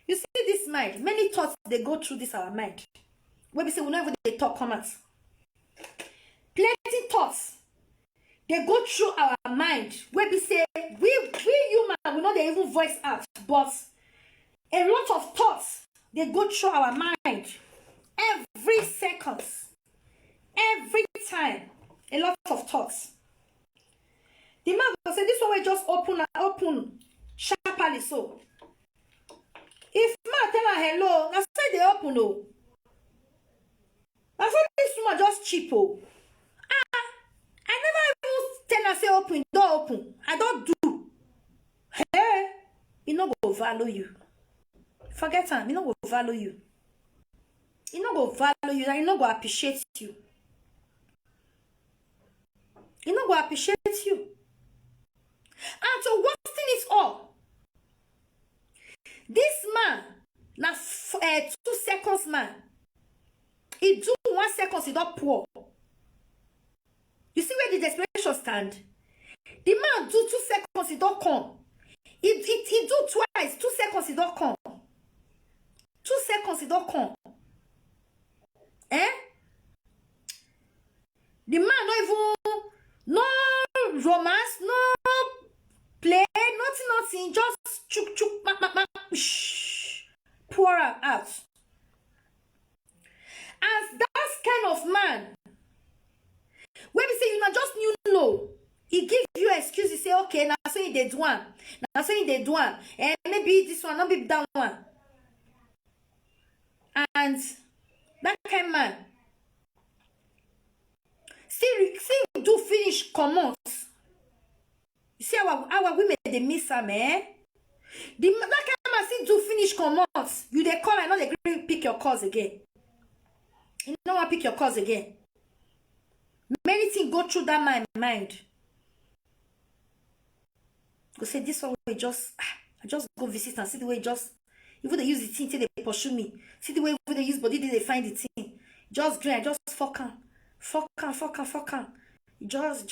You see this mind, many thoughts they go through this our mind. When we say whenever they talk comments. Plenty thoughts. They go through our mind. Where we say we human, we know they even voice out, but a lot of thoughts they go through our mind every second, every time. A lot of thoughts. The man will say this one will just open sharply so. If man tell her hello, that's why they open no. That's why this woman just cheap oh. I never even tell her say open, don't open. I don't do. Hey, he no go value you. Forget him, he no go value you. He no go value you, and he no go appreciate you. He no go appreciate you. And to worsen it all, this man, now 2 seconds man, he do 1 second, he don't pour. You see where the desperation stand? The man do 2 seconds, he don't come. He do twice, 2 seconds, he don't come. 2 seconds, he don't come. The man don't even, no romance, no play, nothing, just chuk, pour out. As that kind of man, when we say you not just know, he give you excuse, he say, okay, now so he did one. Now so he did one. And maybe this one, not be that one. And that kind of man, see do finish comments. You see our women they miss her, man. That kind of man see do finish comments. You they call, I know they pick your calls again. You don't want to pick your calls again. Many things go through that mind. Go say this one way I just go visit and see the way just even they use the thing till they pursue me. See the way they use body they find the thing. Just drink, just fuck on. Just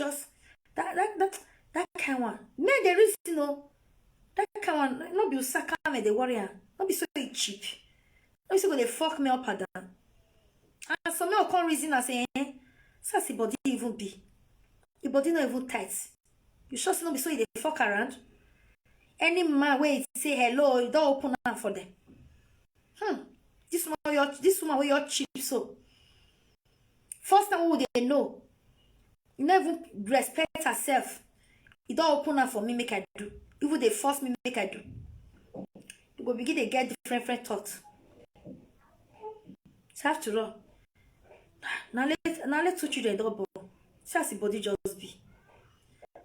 that kind one. Men there is that kind one. Not be usaka me the warrior. Not be so cheap. Not be so they fuck me up and down. And some men will come reason and say, so the body even be. The body not even tight. You sure not be so they fuck around? Any man where say hello, you don't open up for them. this woman where you're cheap so. First time what they know. You never respect herself. You don't open up for me, make I do. Even they force me, make I do. You go begin to get different thoughts. It's after all. Now let 2 children double. See as the body just be.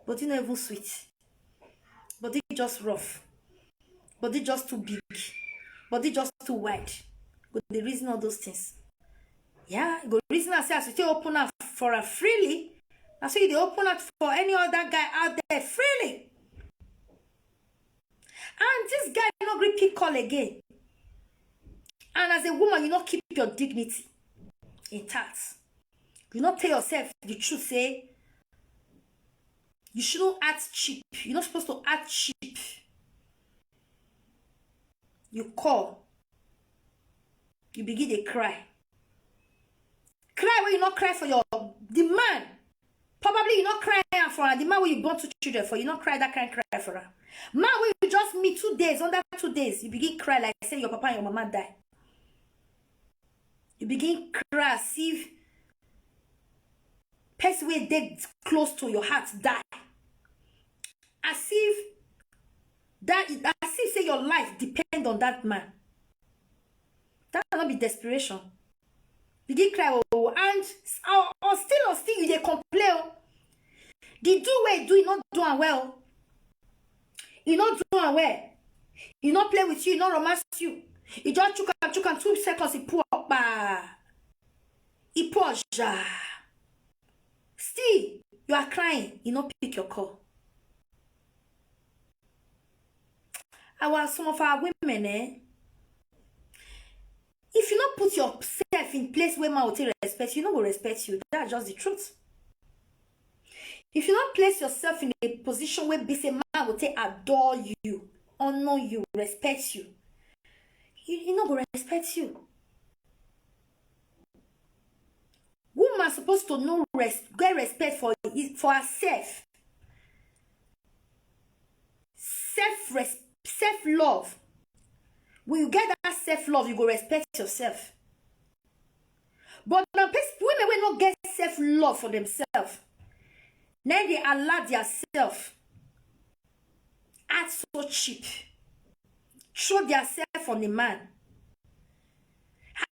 Body not even sweet. Body just rough. Body just too big. Body just too wide. Go the reason all those things. Yeah, go reason I say as you still open up for her freely. I say they open up for any other guy out there freely. And this guy not really pick call again. And as a woman, you not keep your dignity intact. You not tell yourself the truth, say you shouldn't act cheap. You're not supposed to act cheap. You call. You begin to cry. Cry when you not cry for the man. Probably you not crying for her. The man where you born 2 children for, you not cry that kind of cry for her. Man where you just meet 2 days, under 2 days, you begin cry like say your papa and your mama die. You begin cry as if person where they close to your heart die. As if say your life depend on that man. That will not be desperation. Begin cry and still you they complain. The do way do you not do well. You not do well. You not play with you, you not romance you. You just chuck 2 seconds, he pour up. He pour ja. Still, you are crying, you not pick your call. Some of our women, if you not put yourself in place where man will take respect, you not will respect you. That's just the truth. If you not place yourself in a position where be say man will take adore you, honor you, respect you, he not will respect you. Woman supposed to know get respect for herself. Self-love. When you get that self-love, you go respect yourself. But now women will not get self-love for themselves. Now they allow themselves act so cheap. Throw themselves on the man.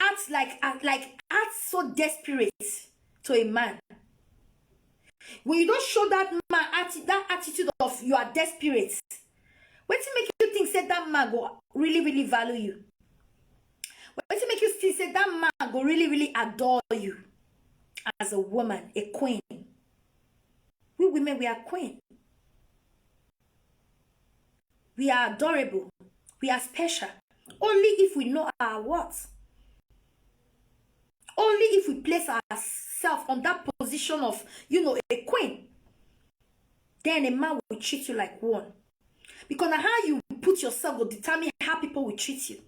Act so desperate to a man. When you don't show that man that attitude of you are desperate, what to make you think say that man go really, really value you? What to make you think say that man go really, really adore you as a woman, a queen? We women, we are queen. We are adorable. We are special. Only if we know our worth. Only if we place ourselves on that position of, a queen. Then a man will treat you like one. Because how you put yourself will determine how people will treat you.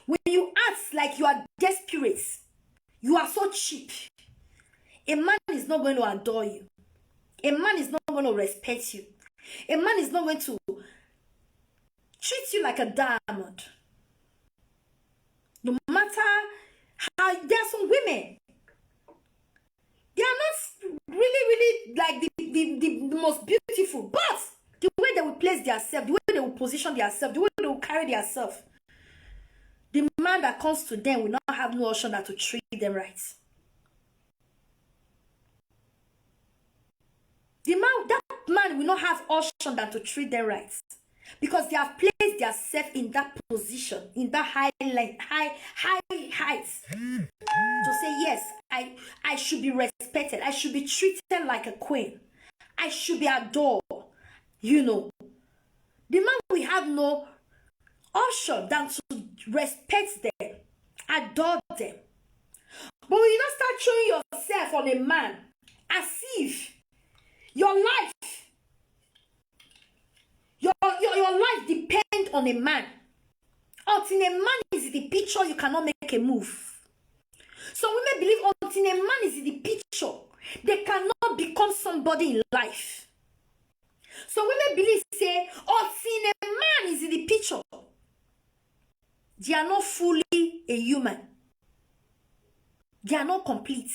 When you act like you are desperate, you are so cheap, a man is not going to adore you. A man is not going to respect you. A man is not going to treat you like a diamond. No matter how, there are some women, they are not really like the most beautiful, but the way they will place themselves, the way they will position themselves, the way they will carry themselves, the man that comes to them will not have no option than to treat them right. That man will not have option than to treat them right. Because they have placed themselves in that position, in that high heights. To say, yes, I should be respected. I should be treated like a queen. I should be adored. The man will have no option than to respect them, adore them. But when you don't start showing yourself on a man as if your life depends on a man. Until a man is in the picture, you cannot make a move. So women believe until a man is in the picture, they cannot become somebody in life. So women believe, say, until a man is in the picture, They are not fully a human. They are not complete.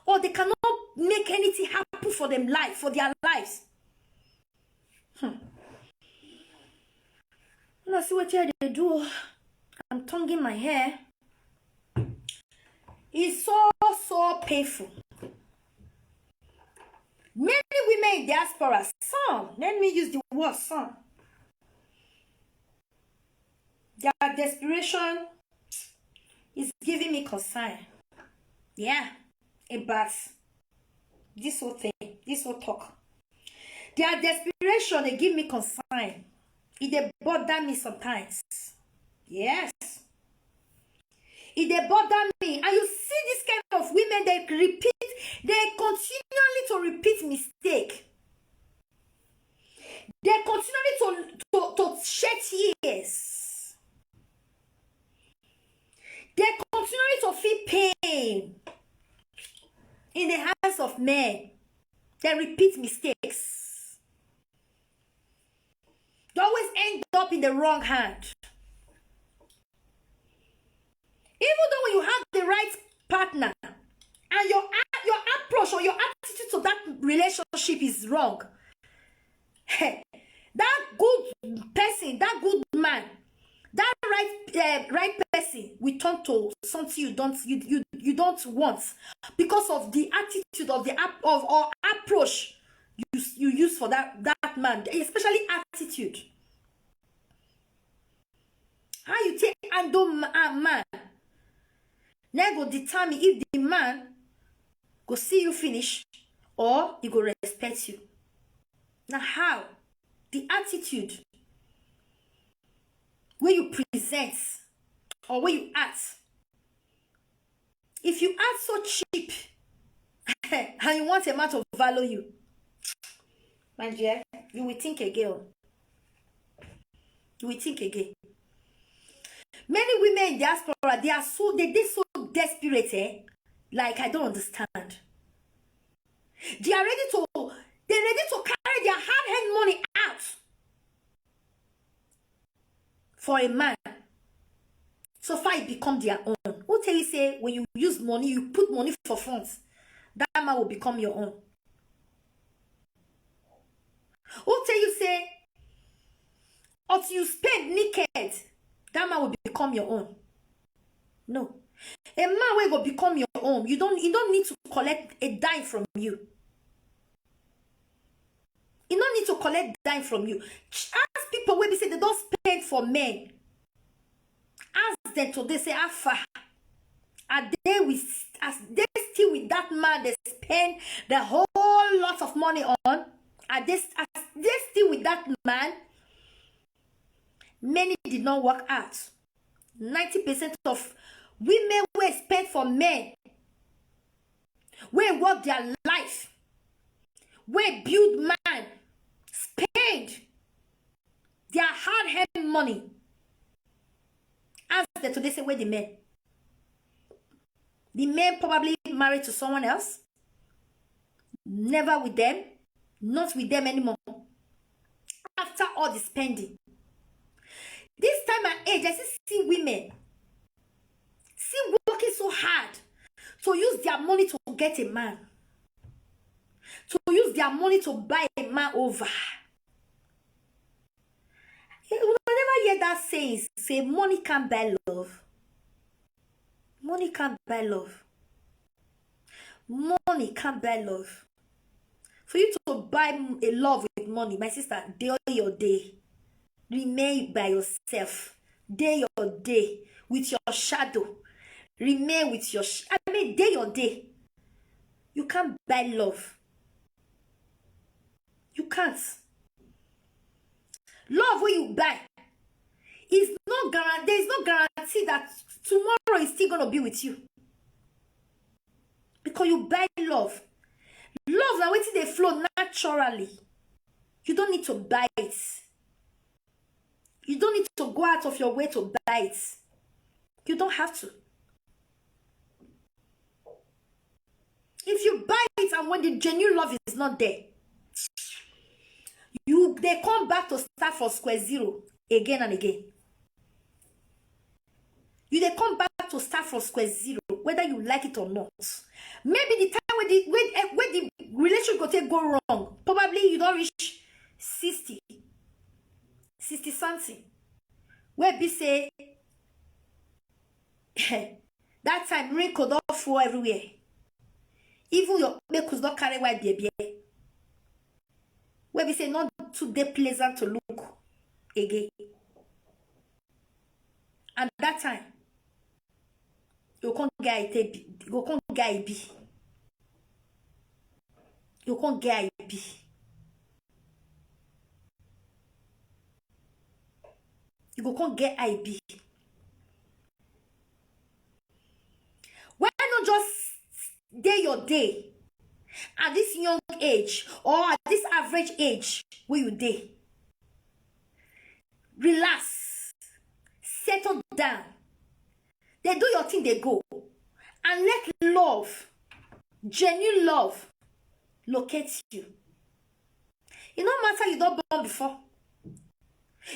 Or they cannot make anything happen for them life, for their lives. Now see what they do. I'm tonguing my hair. It's so painful. Many women in diaspora, some, let me use the word some. Their desperation is giving me concern. Yeah, about this whole thing, this whole talk. Their desperation, they give me concern. It bother me sometimes. Yes. It bother me. And you see this kind of women, they continually to repeat mistake. They continually to shed tears. They continually to feel pain in the hands of men. They repeat mistakes. They always end up in the wrong hand. Even though when you have the right partner and your approach or your attitude to that relationship is wrong, that good person, that good man, that right person will turn to something you don't want because of the attitude of the or approach you use for that man, especially attitude. How you take handle a man, now go determine if the man go see you finish or he go respect you. Now how? The attitude where you present or where you act. If you act so cheap and you want a man to value you, my dear, you will think again. You will think again. Many women in diaspora, they are so desperate, like I don't understand. They are ready to carry their hard-earned money out for a man. So far it become their own. Who tell you say when you use money, you put money for funds, that man will become your own? Who tell you say until you spend naked, that man will become your own? No. A man will become your own. You don't need to collect a dime from you. You don't need to collect dime from you. Ask people when they say they don't spend for men. Ask them to they say, Alpha, are they still with that man they spend the whole lot of money on? Are they still with that man? Many did not work out. 90% of women were spent for men. We work their life. We build man. Spend their hard-earned money. Ask them today, say, where the men? The men probably married to someone else. Never with them. Not with them anymore. After all the spending. This time and age, I see women working so hard to use their money to get a man. To use their money to buy a man over. You will never hear that saying, say money can't buy love. Money can't buy love. Money can't buy love. For you to buy a love with money, my sister, day your day. Remain by yourself. Day your day. With your shadow. Remain with your day your day. You can't buy love. You can't. Love when you buy is no guarantee. There is no guarantee that tomorrow is still gonna be with you. Because you buy love. Love now waiting they flow naturally. You don't need to buy it. You don't need to go out of your way to buy it. You don't have to. If you buy it and when the genuine love is not there, they come back to start from square zero again and again. they come back to start from square zero, whether you like it or not. Maybe the time when the relationship go wrong, probably you don't reach 60 something. Where be say that time rain could not fall everywhere. Even your make could not carry white baby. Where we say not too pleasant to look again. And that time, you can't get it. You can't get it. You can't get it. You can't get it. Why not just day your day at this young age or at this average age where you day? Relax, settle down. They do your thing, they go. And let love, genuine love, locate you. It no matter you don't born before.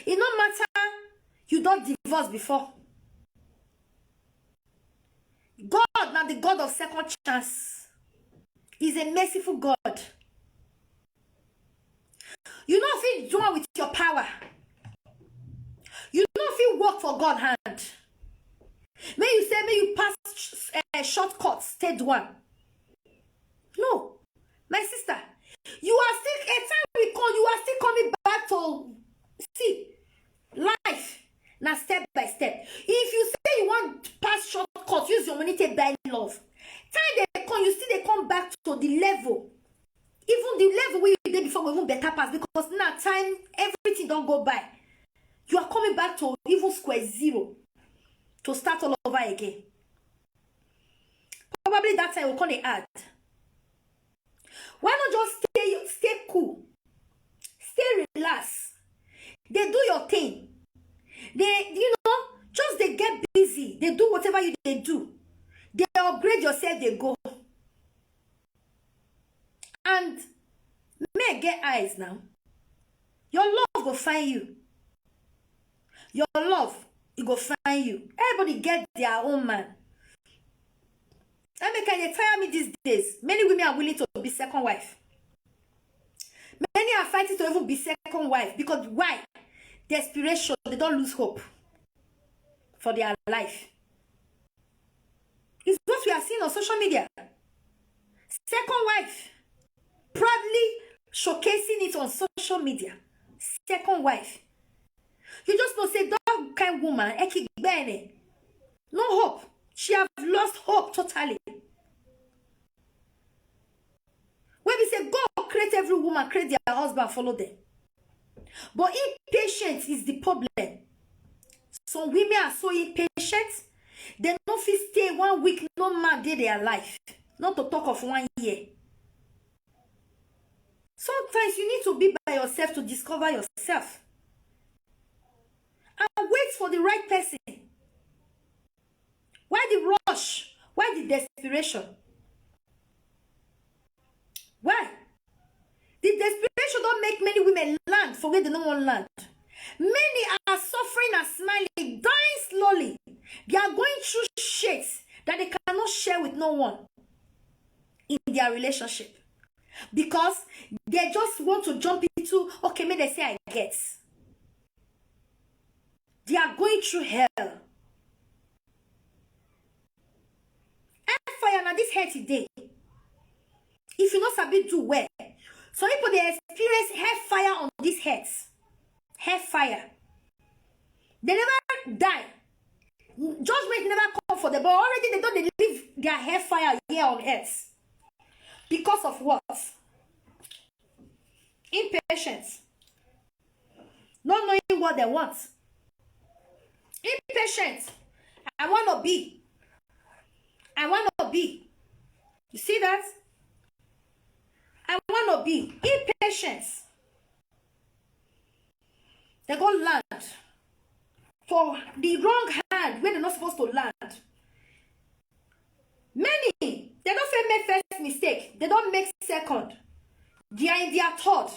It no matter you don't divorce before. God, now the God of second chance, is a merciful God. You know if you do it with your power. You know if you work for God hand. May you say, may you pass shortcuts, stage 1. No, my sister, you are still, a time we call, you are still coming back to see life. Now step by step. If you say you want to pass shortcuts, use your money to buy love. Time they come, you see they come back to the level. Even the level where you did before we even better pass, because now time, everything don't go by. You are coming back to even square zero to start all over again. Probably that time we'll call it add. Why not just stay cool? Stay relaxed. They do your thing. They, just they get busy. They do whatever they do. They upgrade yourself, they go. And may get eyes now. Your love will find you. Your love, it go find you. Everybody get their own man. I mean, can you tire me these days? Many women are willing to be second wife. Many are fighting to even be second wife. Because why? Desperation, they don't lose hope for their life. It's what we are seeing on social media. Second wife. Proudly showcasing it on social media. Second wife. You just know, say, that kind of woman, no hope. She have lost hope totally. When we say, God create every woman, create their husband, follow them. But impatience is the problem. Some women are so impatient, they don't fit stay 1 week, no man did their life. Not to talk of 1 year. Sometimes you need to be by yourself to discover yourself. And wait for the right person. Why the rush? Why the desperation? Why? The desperation don't make many women land for where they don't want land. Many are suffering and smiling, dying slowly. They are going through shit that they cannot share with no one in their relationship. Because they just want to jump into, okay, may they say I get. They are going through hell. Fire now this hair today. If you not sabi do well, some people they experience hair fire on these heads. Hair fire. They never die. Judgment never come for them, but already they don't leave their hair fire here on earth. Because of what? Impatience. Not knowing what they want. Impatience. I want to be. I want to be. You see that? I want to be. Impatience. They go land for the wrong hand when they're not supposed to land. Many, they don't make first mistake. They don't make second. They are in their third.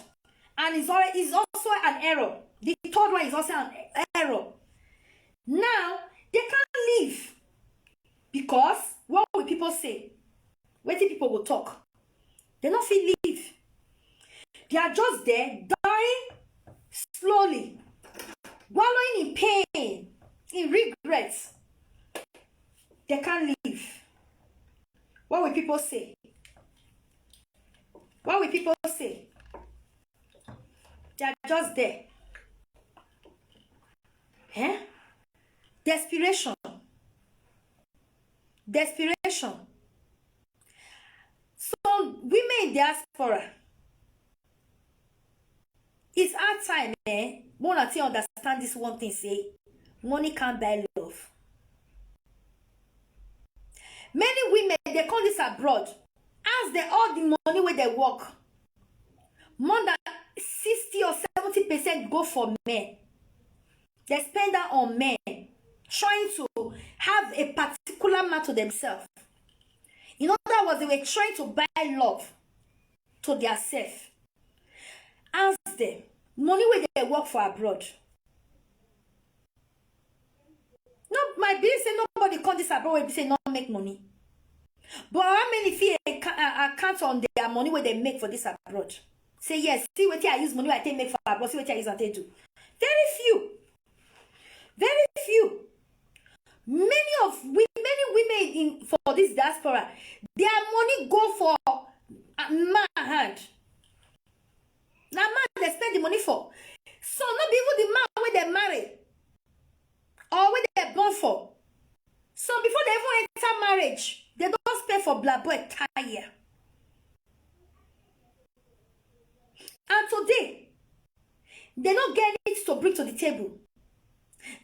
And it's also an error. The third one is also an error. Now, they can't live. Because what will people say? What do people will talk? They not feel live. They are just there, dying slowly, wallowing in pain, in regrets. They can't live. What will people say? What will people say? They are just there. Eh? Desperation. Desperation. Some women in diaspora, it's our time, eh? More than you understand this one thing, say, money can't buy love. Many women, they come this abroad, as they all the money where they work, more than 60 or 70% go for men. They spend that on men, trying to have a particular man to themselves. In other words, they were trying to buy love to their self. Ask them, money where they work for abroad. No, my business say nobody come this abroad where say not make money. But how many feel account on their money where they make for this abroad? Say yes, see what I use money I take make for abroad, see what I use and they do. Very few. Very few. Many women in for this diaspora, their money go for man hand. Now man they spend the money for. So not even the man where they marry or where they born for. So before they even enter marriage, they don't spend for blah boy tire. And today, they don't get it to bring to the table.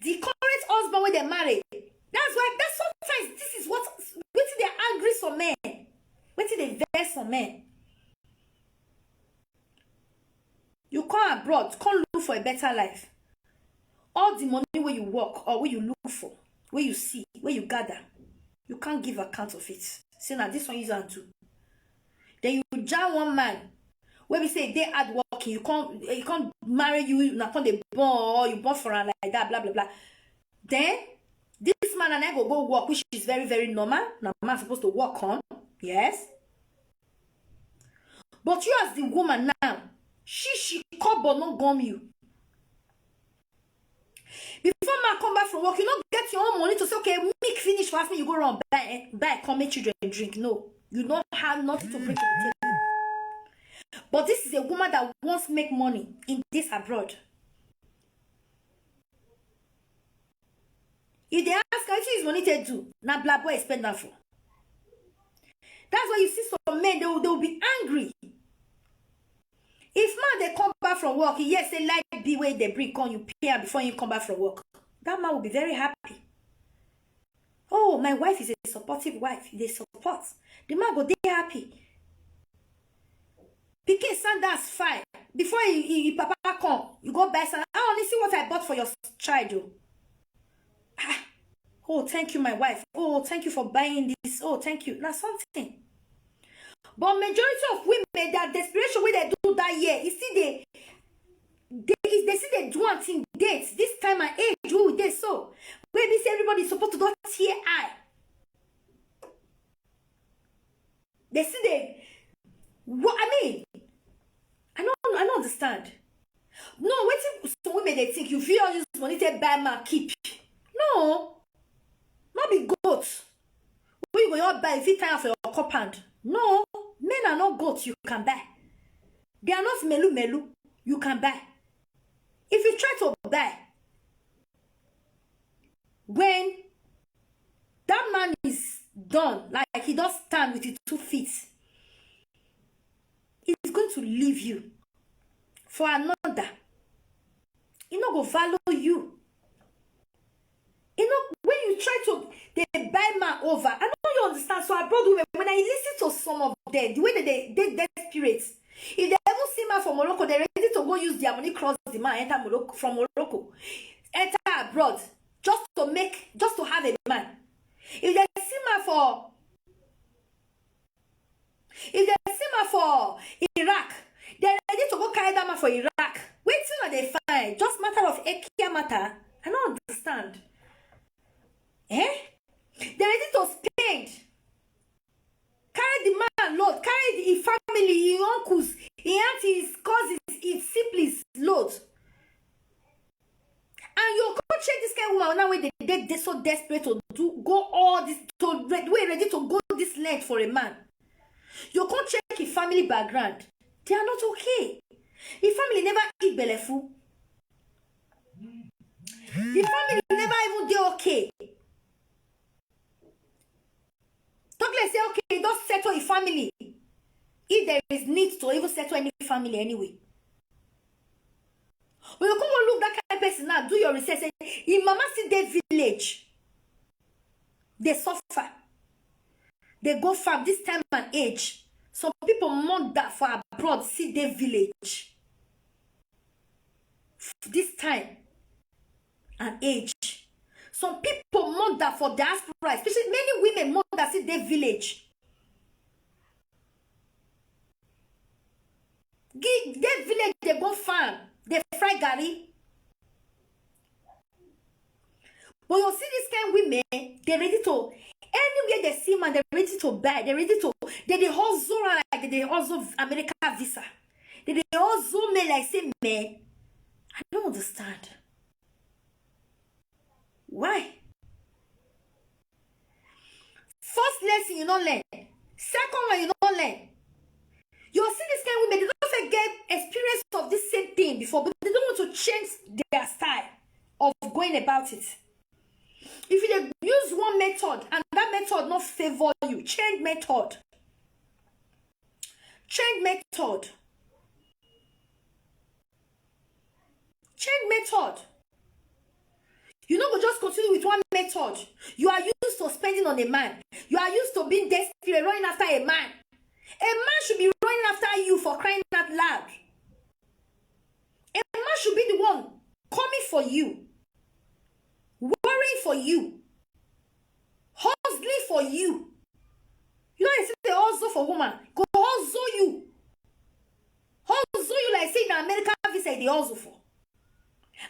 The current husband where they marry, that's sometimes this is what they angry some men. Wait till they vex some men. You come abroad, come look for a better life. All the money where you work or where you look for, where you see, where you gather, you can't give account of it. Say now this one you don't do. Then you jam one man where we say they hard working, you can't marry you, not on the born or you born for her like that, blah blah blah. Then this man and I go work, which is very, very normal. Now man supposed to work on, yes. But you as the woman now, she come but not gum you. Before man come back from work, you don't get your own money to say, okay, make finish fast me, you go around buy come make children drink. No, you don't have nothing to bring to the table. But this is a woman that wants to make money in this abroad. If they ask her, what is money to do? Now blah boy spend that for. That's why you see some men, they will be angry. If man they come back from work, yes, they like the way they bring on you pay before you come back from work. That man will be very happy. Oh, my wife is a supportive wife. They support. The man go they happy. Pikin son, that's fine. Before you papa come, you go buy some. I only see what I bought for your child. Oh, thank you, my wife. Oh, thank you for buying this. Oh, thank you. Now something. But majority of women, that desperation way they do that year, you see they see they do one thing dates. This time and age, who they so where we see everybody supposed to do tear eye. They see what I mean. I don't understand. No, wait some women they think you feel all this money to buy man keep. No, not be goats. Where you go your buy if you time for your compound. No, men are not goats you can buy. They are not melu you can buy. If you try to buy, when that man is done, like he does stand with his 2 feet, he's going to leave you for another. He not go value you. You know, when you try to they buy man over, I know you understand. So abroad women, when I listen to some of them, the way that they desperate, if they ever see man from Morocco, they're ready to go use their money cross the man, enter Morocco from Morocco, enter abroad, just to have a man. If they see man for Iraq, they're ready to go carry that man for Iraq. Wait till they find. Just matter of matter. I don't understand. They're ready to they're so desperate to go all this, we're ready to go this length for a man. You can't check his family background. They are not okay. His family never eat belefu. The family never even do okay. Talk like say, okay, don't settle a family. If there is need to even settle any family anyway. When you come and look that kind of person now, do your research. Say, in Mama see their village, they suffer. They go farm this time and age. Some people mourn that for abroad, see their village. This time and age. Some people mourn that for diaspora, especially many women mourn that see their village. Their village, they go farm, they fry gari. But you see this kind of women, they're ready to, anywhere they see man, they're ready to buy, they're ready to, they hustle like they hustle American visa. They hustle me like say me. I don't understand. Why? First lesson you don't learn. Second one you don't learn. You see this kind of women, they don't get experience of this same thing before, but they don't want to change their style of going about it. If you use one method and that method not favor you, change method. Change method. Change method. You know, go just continue with one method. You are used to spending on a man. You are used to being desperate, running after a man. A man should be running after you for crying out loud. A man should be the one coming for you, worrying for you, hustling for you. You know, I say they hustle for woman. Go hustle you. Hustle you like say in America, visa they hustle for.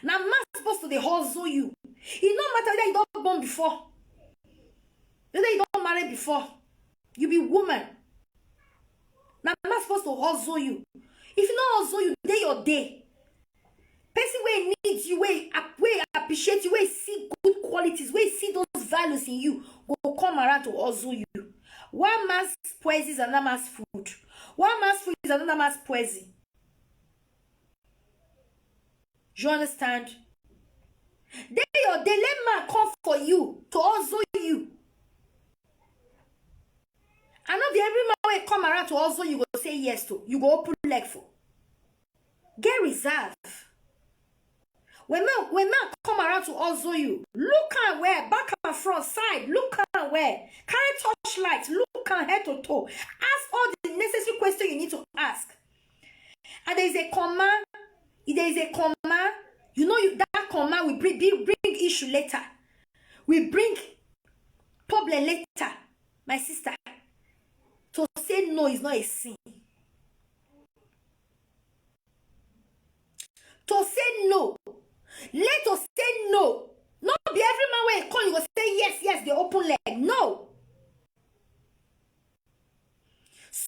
Now, man supposed to they hustle you. It no matter whether you don't born before, whether you don't marry before, you be woman. Now, man supposed to hustle you. If you not hustle you, day your day. Person where needs you, where appreciate you, where see good qualities, where see those values in you, will come around to hustle you. One man's poison is another man's food. One man's food is another man's poison. You understand? They let man come for you to hustle you. I know the every man will come around to hustle you, go say yes to. You go open leg for. Get reserve. When man come around to hustle you, look at where, back and front, side, look at where, carry torchlight, look at head to toe. Ask all the necessary questions you need to ask. And there is a comma. If there is a comma, you know that comma will bring issue later. We bring problem later, my sister. To say no is not a sin. To say no. Let us say no. Not be every man when you call, you will say yes, the open leg. No.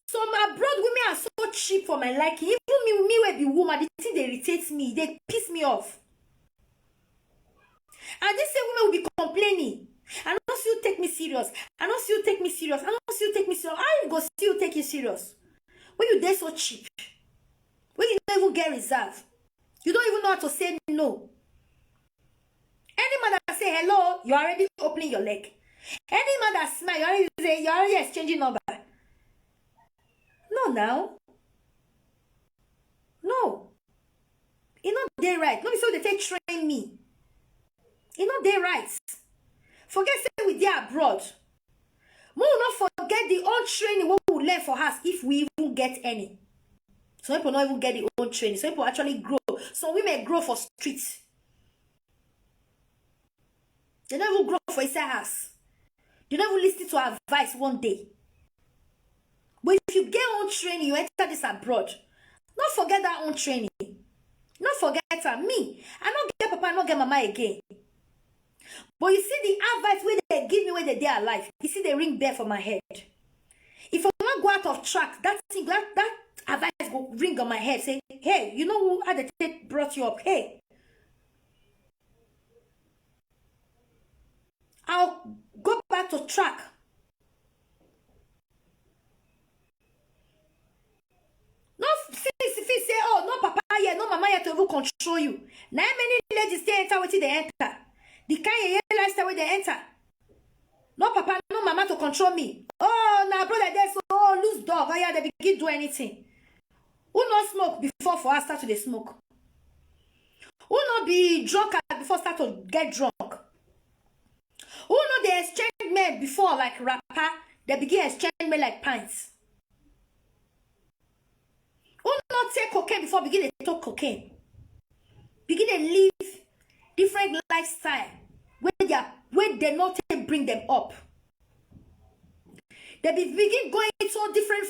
Some abroad women are so cheap for my liking. Even me will be woman, the thing they irritate me, they piss me off. And this same women will be complaining. I don't see you take me serious. I don't see you take me serious. I don't see you take me serious. How you go see you take you serious? When you there so cheap. When you don't even get reserve. You don't even know how to say no. Any man that say hello, you're already opening your leg. Any man that smile, you're already exchanging number. No, now. No. It's not there right. Nobody say they take train me. It's not there right. Forget say we there abroad. We will not forget the own training what we will learn for us if we even get any. Some people not even get the own training. Some people actually grow. Some women grow for streets. They don't even grow for inside house. They don't even listen to advice one day. But if you get own training, you enter this abroad. Don't forget that own training. Don't forget that. Me, I don't get papa, I don't get mama again. But you see the advice where they give me when they're alive. You see they ring bell for my head. If I want to go out of track, that thing, that advice go ring on my head. Say, hey, you know who had the tape brought you up? Hey. I'll go back to track. No, if you say, oh, no papa here, no mama here to even control you. Now many ladies they enter with they enter. The kind of lifestyle where they enter. No papa, no mama to control me. Oh, now brother, there's oh loose dog. Oh yeah, they begin do anything. Who not smoke before for us start to the smoke? Who not be drunk before start to get drunk? Who not they exchange men before like rapper? They begin exchange men like pints. Who not take cocaine before begin to talk cocaine? Begin to live different lifestyle where they not bring them up. They begin going into different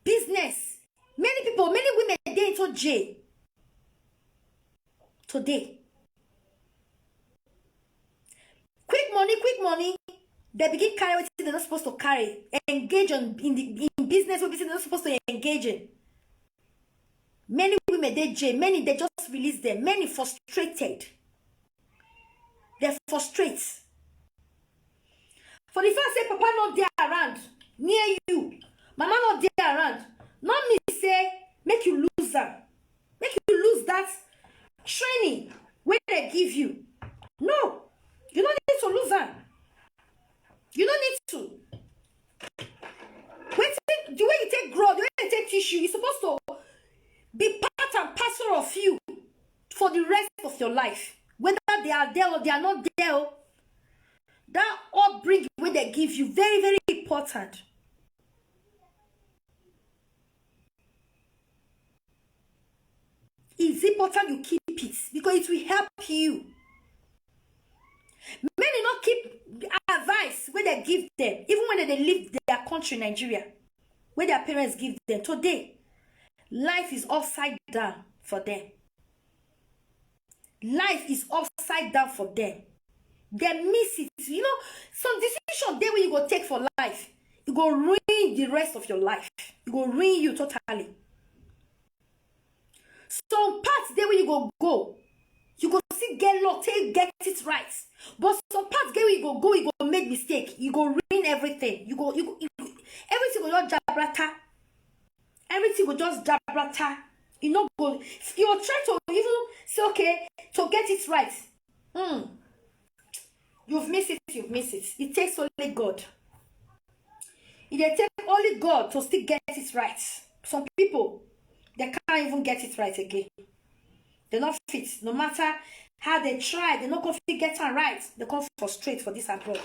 business. Many people, many women they into jail today. Quick money. They begin carry what they're not supposed to carry. Engage in business what they're not supposed to engage in. Many women they jail. Many they just release them. Many frustrated. They're frustrated. For the first say, Papa not there around near you. Mama not there around. Not me say make you lose that. Make you lose that training where they give you. No, you don't need to lose that. You don't need to. The way you take growth, the way you take tissue, you're supposed to be part and parcel of you for the rest of your life. Whether they are there or they are not there, that upbringing where they give you, very, very important. It's important you keep it because it will help you. Many not keep advice where they give them, even when they leave their country, Nigeria, where their parents give them. Today, life is upside down for them. Life is upside down for them. They miss it. You know, some decision there where you go take for life, you go ruin the rest of your life. You go ruin you totally. Some parts there where you go, you go see get luck, get it right. But some parts there where you go, you go make mistake. You go ruin everything. You go everything will just jabrata. Everything will just jabrata. You know, go. You will try to even say okay to get it right. You've missed it. It takes only God. It takes only God to still get it right. Some people, they can't even get it right again. They're not fit. No matter how they try, they're not going to get it right. They can't frustrate for this abroad.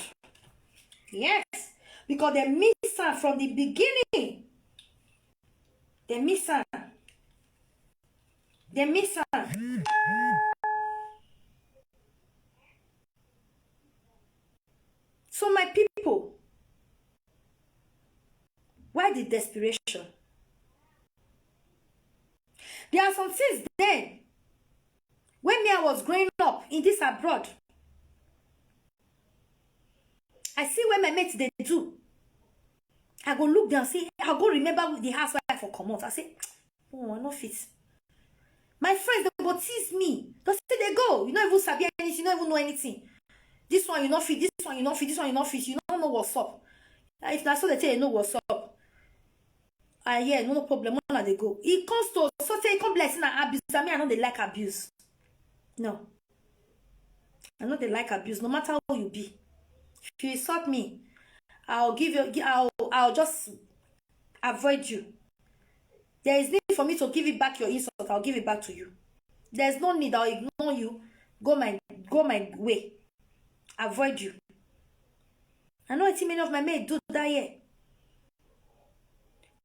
Yes. Because they miss it from the beginning. They miss it. So my people, why the desperation? There are some things then, when I was growing up in this abroad, I see when my mates they do. I go look down, see, I go remember the house where I for come out. I say, oh, I'm not fit. My friends, they go tease me. They say they go. You don't even sabi anything, you don't even know anything. This one you not fit, this one you not fit, this one you not fit. You don't know what's up. If that's what they tell you, know what's up. Yeah, no problem. When they go, it comes to so say it come blessing and abuse. I mean, I know they like abuse. No, I know they like abuse. No matter who you be, if you insult me, I'll give you. I'll just avoid you. There is need for me to give it back your insult. I'll give it back to you. There's no need. I'll ignore you. Go my way. Avoid you. I know it's many of my mates do that here.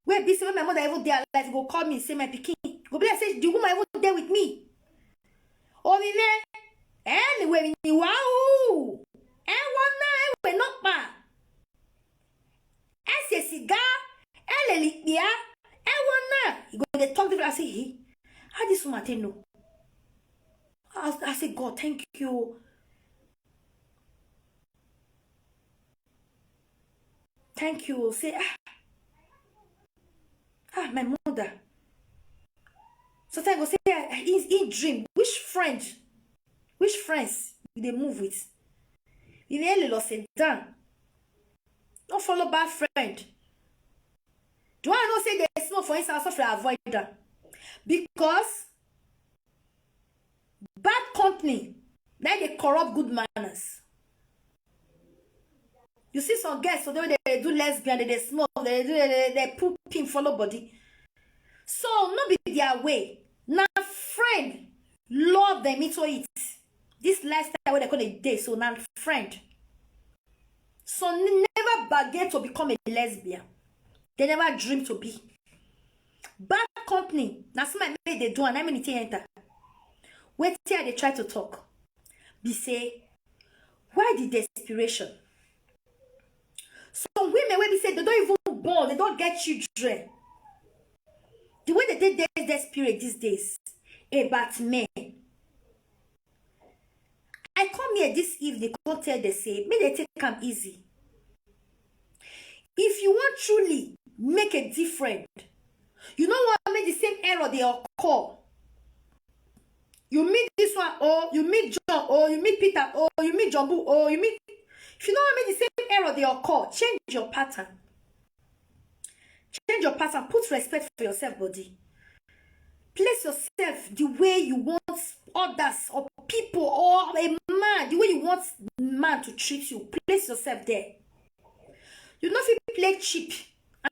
Where busy when my mother even there alive go call me and say my pikin. Go be like say the woman even there with me. Oh me anyway me wow. And one night not bad. I say cigar. And lipia. And one night you go they talk to me. I say hey, how this woman tell no? I say God thank you. Thank you. Say my mother. Sometimes I go say in dream, which friends they move with? In a little sit down. Don't follow bad friend. Do I not say they smoke for instance of avoid that? Because bad company, now they corrupt good manners. You see some girls, so they do lesbian, they smoke, they put pin follow body. So not be their way. Now friend love them into it. This lifestyle where they call it day, so now friend. So never bargain to become a lesbian. They never dream to be. Bad company. Now some made they do and I mean enter. Wait till they try to talk. Be say, why the desperation? Some women when we say they don't even born, they don't get children. The way they did desperate these days about men. I come here this evening, go tell they say, may they take them easy. If you want truly make a difference, you know what make the same error they occur. You meet this one, or you meet John, or you meet Peter, or you meet Jumbo, or you meet. If you know what make the same error they occur, change your pattern. Change your pattern. Put respect for yourself, body. Place yourself the way you want others or people or a man, the way you want man to treat you. Place yourself there. You know if you play cheap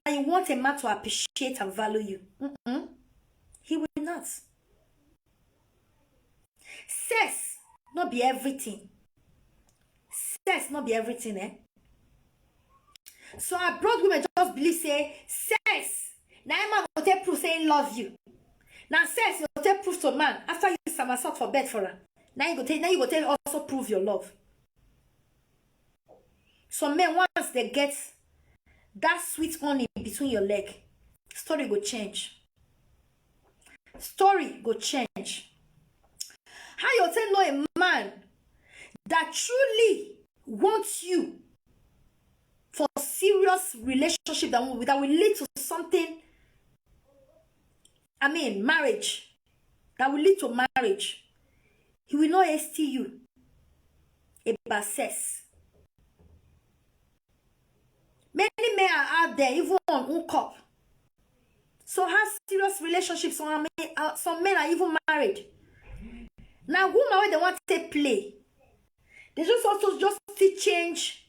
and you want a man to appreciate and value you, he will not. Sex not be everything. Sex not be everything, eh? So abroad women just believe say sex. Now man will take proof saying love you. Now sex you go take proof to man after you somersault for bed for her. Now you go take also prove your love. Some men once they get that sweet honey between your leg, story go change. Story go change. How you tell know a man that truly wants you for serious relationship that will lead to something. I mean, marriage. That will lead to marriage. He will not ST you about sex. Many men are out there, even on hookup. So have serious relationships. Some men are even married. Now, women when they want to take play, they just also just to change.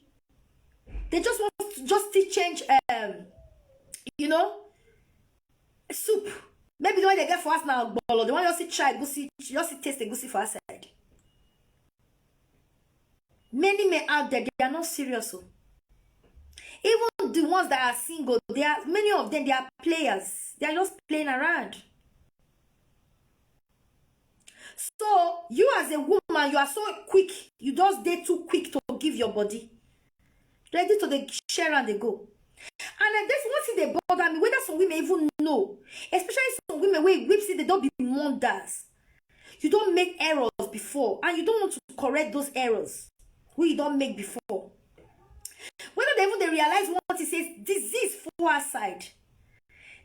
They just want to just to change. You know, soup. Maybe the way they get for us now, bolo. They want just to try goosey, just to taste the goosey for us side. Many men out there, they are not serious. Even the ones that are single, many of them, they are players. They are just playing around. So, you as a woman, you are so quick. You just date too quick to give your body. Ready to the share and they go. And then that's one thing they bother me. Whether some women even know. Especially some women where whipsy, they don't be wonders. You don't make errors before. And you don't want to correct those errors. Who you don't make before. Whether they realize what it says, disease for our side.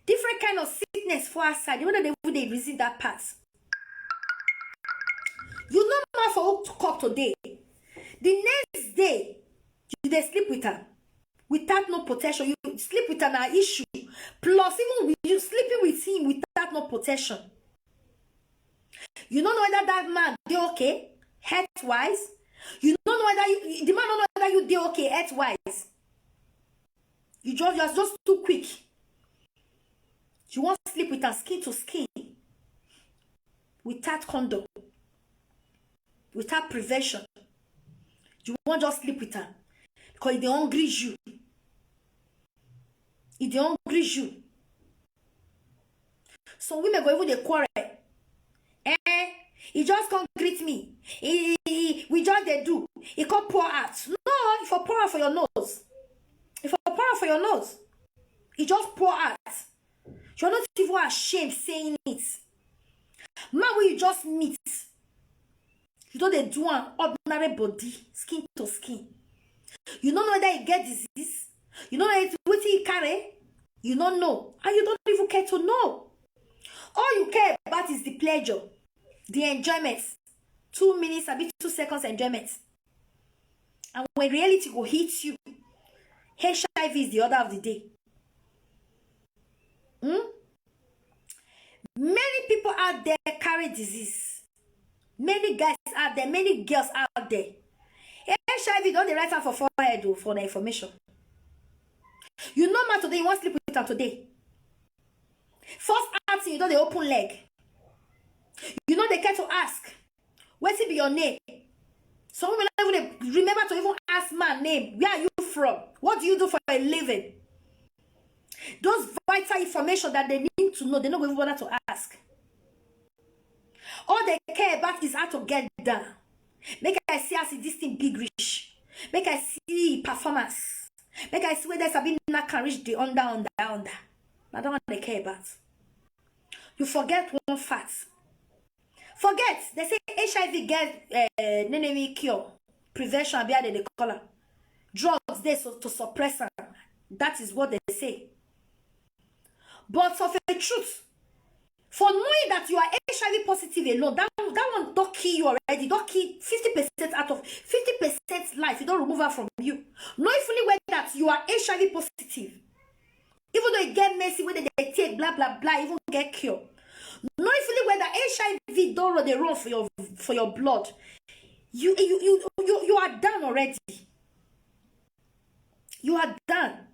Different kind of sickness for our side. Whether they visit that part. You know man for hook to cock today. The next day, you sleep with her. Without no protection. You sleep with her now issue. Plus, even with you sleeping with him without no protection. You don't know whether that man they okay, health-wise. You don't know whether the man don't know whether you they okay, health-wise. You are just too quick. You want to sleep with her skin to skin. Without condom. Without prevention. You won't just sleep with her. Because it don't grease you. It don't grease you. So women go even the quarrel. He just can't greet me. We just they do. He can't pour out. No, if you pour out for your nose. If you pour out for your nose, he just pour out. You're not even ashamed saying it. Man, when you just meet, you know they do an ordinary body, skin to skin. You don't know whether he get disease. You don't know what he carry. You don't know. And you don't even care to know. All you care about is the pleasure. The enjoyment. 2 minutes, a bit 2 seconds enjoyment. And when reality will hit you, HIV is the order of the day. Many people out there carry disease. Many guys out there, many girls out there. HIV don't write out for forehead for the information. You know man today, you want to sleep with her today. First acting, you know the open leg. You know they care to ask, where's it be your name? Some women don't even remember to even ask my name. Where are you from? What do you do for a living? Those vital information that they need to know, they don't even bother to ask. All they care about is how to get down. Make I see this thing big rich. Make I see performance. Make I see where there's a bit not can reach the under. I don't want they care about. You forget one fact. Forget, they say HIV get cure, prevention, they call it. Drugs there so to suppress them. That is what they say. But of a truth, for knowing that you are HIV positive alone, that one don't kill you already. Don't kill 50% out of 50% life. You don't remove her from you. Knowing fully well that you are HIV positive, even though you get messy, whether they take blah blah blah, even get cured. Knowing fully well that HIV don't run the run for your blood, you are done already. You are done.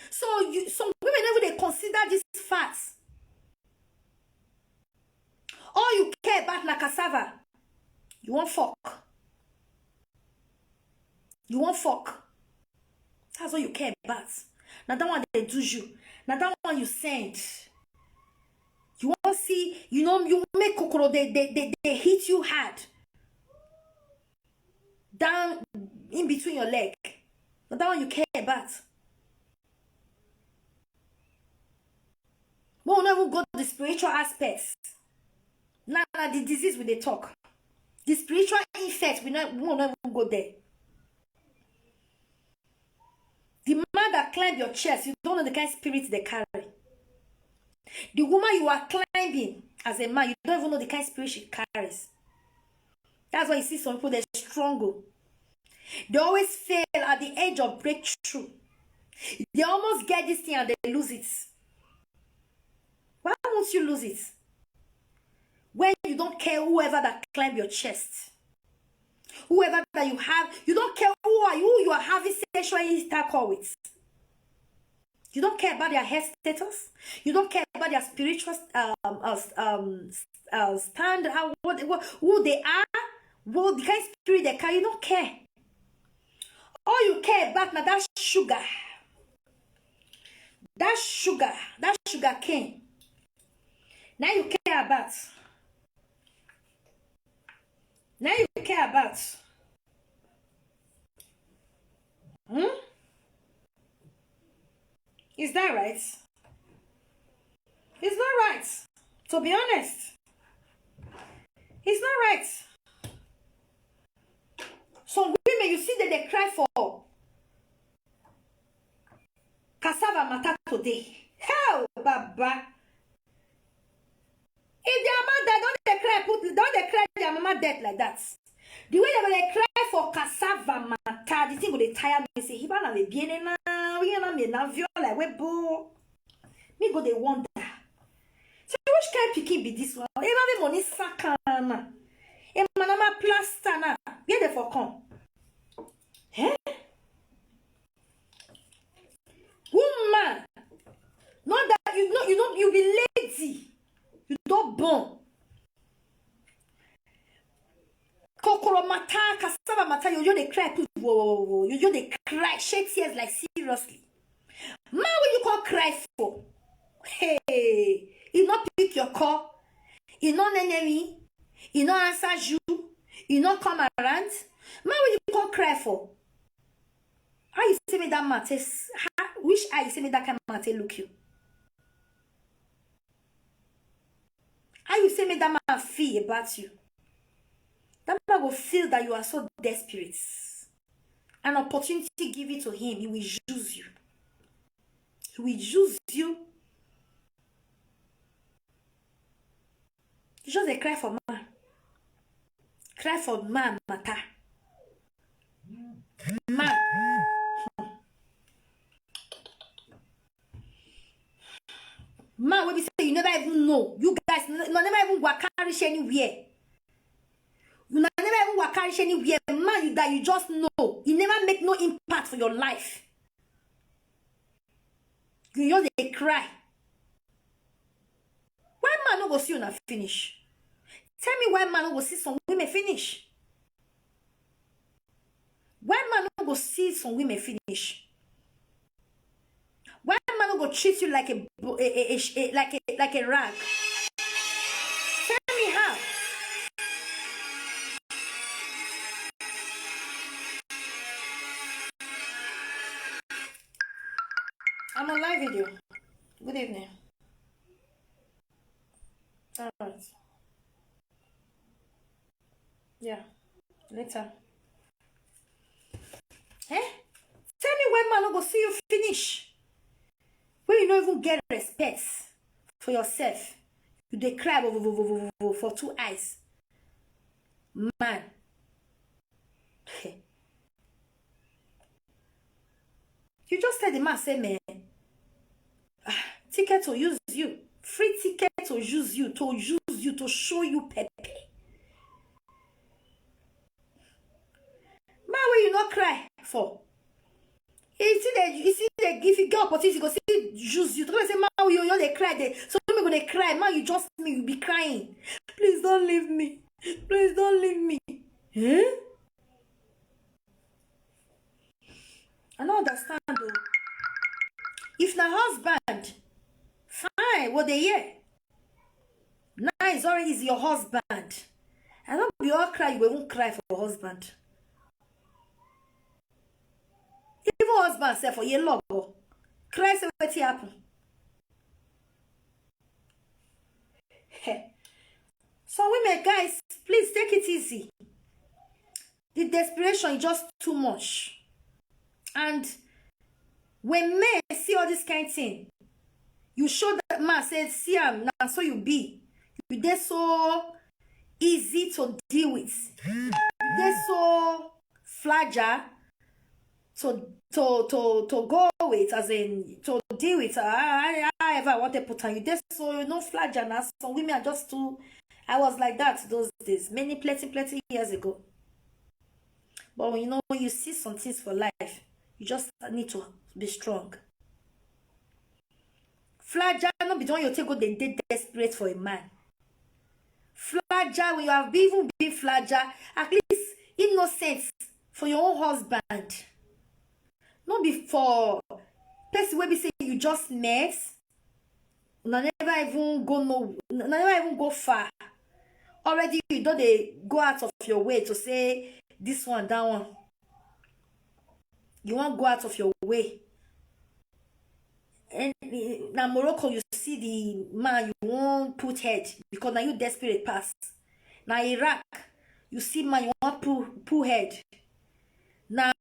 So some women never they consider these facts. All you care about na cassava. You want fuck. You want fuck. That's all you care about. Now that one they do you. Now that one you send. You want to see, you know, you make kokoro, they hit you hard. Down in between your leg. Now that one you care about. We will never go to the spiritual aspects. Now the disease will they talk. The spiritual effects, we will never go there. The man that climbed your chest, you don't know the kind of spirit they carry. The woman you are climbing as a man, you don't even know the kind of spirit she carries. That's why you see some people, they struggle. They always fail at the edge of breakthrough. They almost get this thing and they lose it. Why won't you lose it? When you don't care whoever that climbed your chest. Whoever that you have, you don't care who you are having sexual intercourse with. You don't care about their health status. You don't care about their spiritual stand, who they are, what the kind of spirit they carry. You don't care. All you care about now that's sugar. That sugar cane. Now you care about. Now you care about. Is that right? It's not right. To be honest. It's not right. Some women, you see that they cry for cassava mata today. Hell, Baba. If their mother don't they cry their mama dead like that. The way they cry for cassava mata, the thing will tire me. Say, Hibana le bien na, we na me na viola webo. Me go they wonder. So which kind pikin be this one? Even money sakana. E manama plaster na. Where they for come? Eh? Woman, not that you be lazy. You don't born. Kokoro mata, cassava mata, you they cry, whoa, you they cry, shed tears like seriously. Man, what you call cry for? Hey, you not pick your call, you not enemy, you not answer you, you not come around. Man, what you call cry for? How you say me that matter? Which eye you say me that kind of matter look you? How you say me that man feel about you? That man will feel that you are so desperate. An opportunity give it to him, he will use you. He will use you. You just cry for man. Cry for man matter. Man. Man, when we say you never even know. You guys never even work carry anywhere. You never even work carry anywhere. Man, that you just know. You never make no impact for your life. You know they cry. Why man no go see you na finish? Tell me why man no go see some women finish? Why man no go see some women finish? Why man no go treat you like a rag? Tell me how. I'm on live video. Good evening. All right. Yeah. Later. Eh? Tell me why man no go see you finish. When you don't even get respect for yourself, you dey cry for 2 eyes. Man. You just tell the man, say, man, ticket to use you. Free ticket to use you, to show you pepe. Man, when you not cry for? You see, if you get opportunity, you go see use you. To say, man, you they cry. So you go they cry. Man, you just me, you be crying. Please don't leave me. Please don't leave me. Eh? I don't understand though. If na husband, fine, what they hear. Now it's already is your husband. I don't be all cry, you won't cry for your husband. Even husband say for your love. Cry say what happen. So women, guys, please take it easy. The desperation is just too much. And when men see all this kind of thing, you show that man says, see am now, so you be. They're so easy to deal with. They're so fragile to go with, as in to deal with. I ever want to put on you. They're so no fragile now. Some women are just too. I was like that those days, plenty years ago. But when you see some things for life, you just need to be strong. Fragile, not be the one you take go they desperate for a man. Fragile, when you have even been fragile, at least innocent for your own husband. Not before person where be say you just met, never even go far. Already you don't they go out of your way to say this one, that one. You won't go out of your way. And now Morocco, you see the man you won't put head because now you desperate pass. Now Iraq, you see man you won't pull head. Now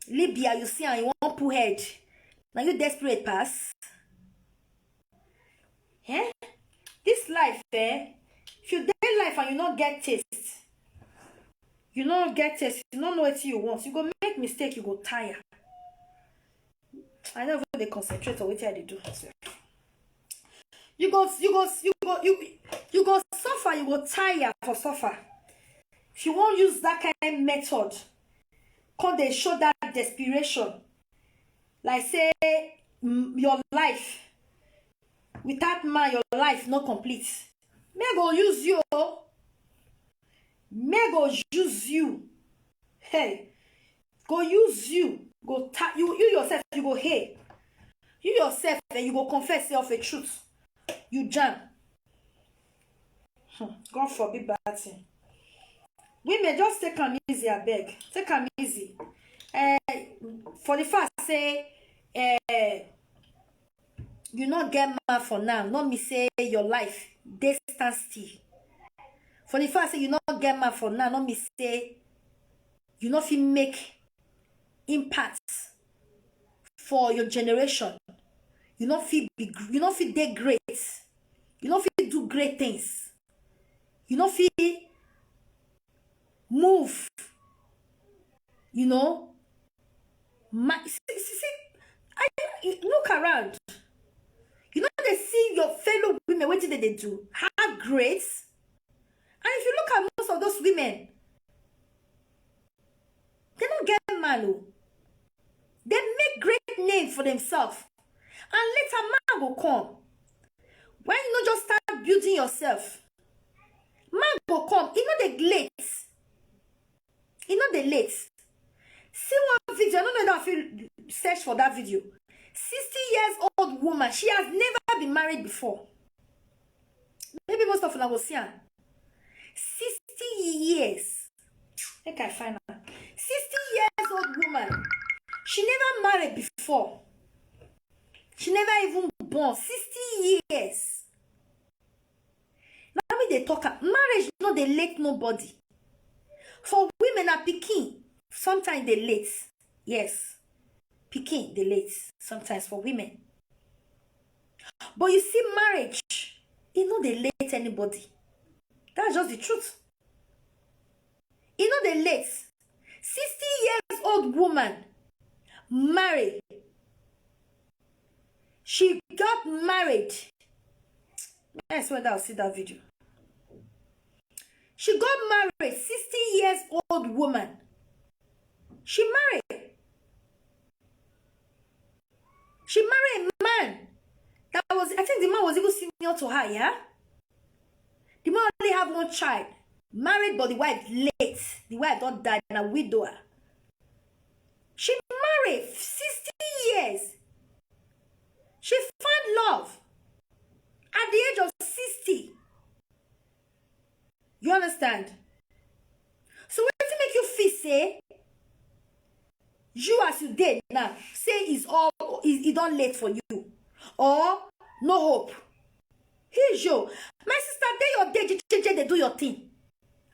Libya, you see and you won't pull head. Now you desperate pass. Eh? This life, if you day life and you not get taste, you don't know what you want, you go make mistake, you go tire. I never they concentrate on what they do. You go suffer, you go tire for suffer. If you won't use that kind of method, can they show that desperation? Like say your life without man, your life not complete. May go use you. May go use you. Hey, go use you. Go you yourself, you go hey. You yourself, and you go confess yourself a truth. You jam. God forbid bad thing. Women just take them easy, I beg. Take them easy. For the first say, you not get mad for now. Not me say your life. They stand still. For the first say you not get mad for now. Not me say you not feel make impact for your generation. You not feel big. You not feel they great. You not feel do great things. You not feel move You know, look around. You know, they see your fellow women, what did they do? Have grace. And if you look at most of those women, they don't get man. They make great name for themselves. And later man will come. Why you not just start building yourself? Man will come. You know the late. You know the late. See one video. I don't know if you search for that video. 60-year-old woman. She has never been married before. Maybe most of them will see her. 60 years. I think I find her. 60-year-old woman. She never married before. She never even born. 60 years. Now they talk. Marriage not they late nobody. For women are picking. Sometimes they late. Yes. Picking they late. Sometimes for women. But you see marriage, you know they late anybody. That's just the truth. You know they late. 60-year-old woman married. She got married. I swear that I'll see that video. She got married. 60-year-old woman. She married. She married a man that was, I think the man was even senior to her, yeah? The man only have one child. Married, but the wife late. The wife don't die and a widower. She married 60 years. She found love at the age of 60. You understand? So what to make you feel say you as you did now say is done late for you or no hope? Here's you. My sister, day your day, they do your thing.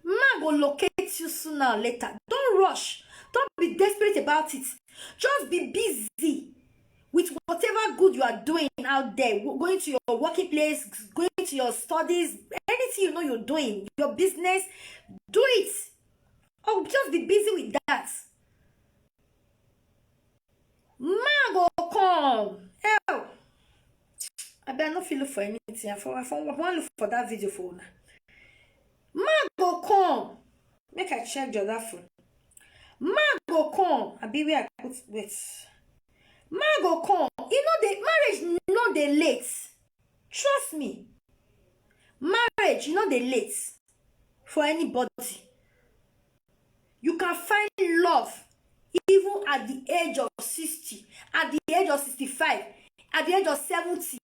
Man will locate you sooner or later. Don't rush. Don't be desperate about it. Just be busy with whatever good you are doing out there. Going to your working place, going to your studies, anything you know you're doing, your business, do it. Or just be busy with that. Man go come. Hell. I better not feel for anything. I want to look for that video for now. Man go come. Make I check your that phone. Man go come. I be where I put wait. Man go come. You know the marriage not the late. Trust me. Marriage, you know the late for anybody. You can find love even at the age of 60, at the age of 65, at the age of 70.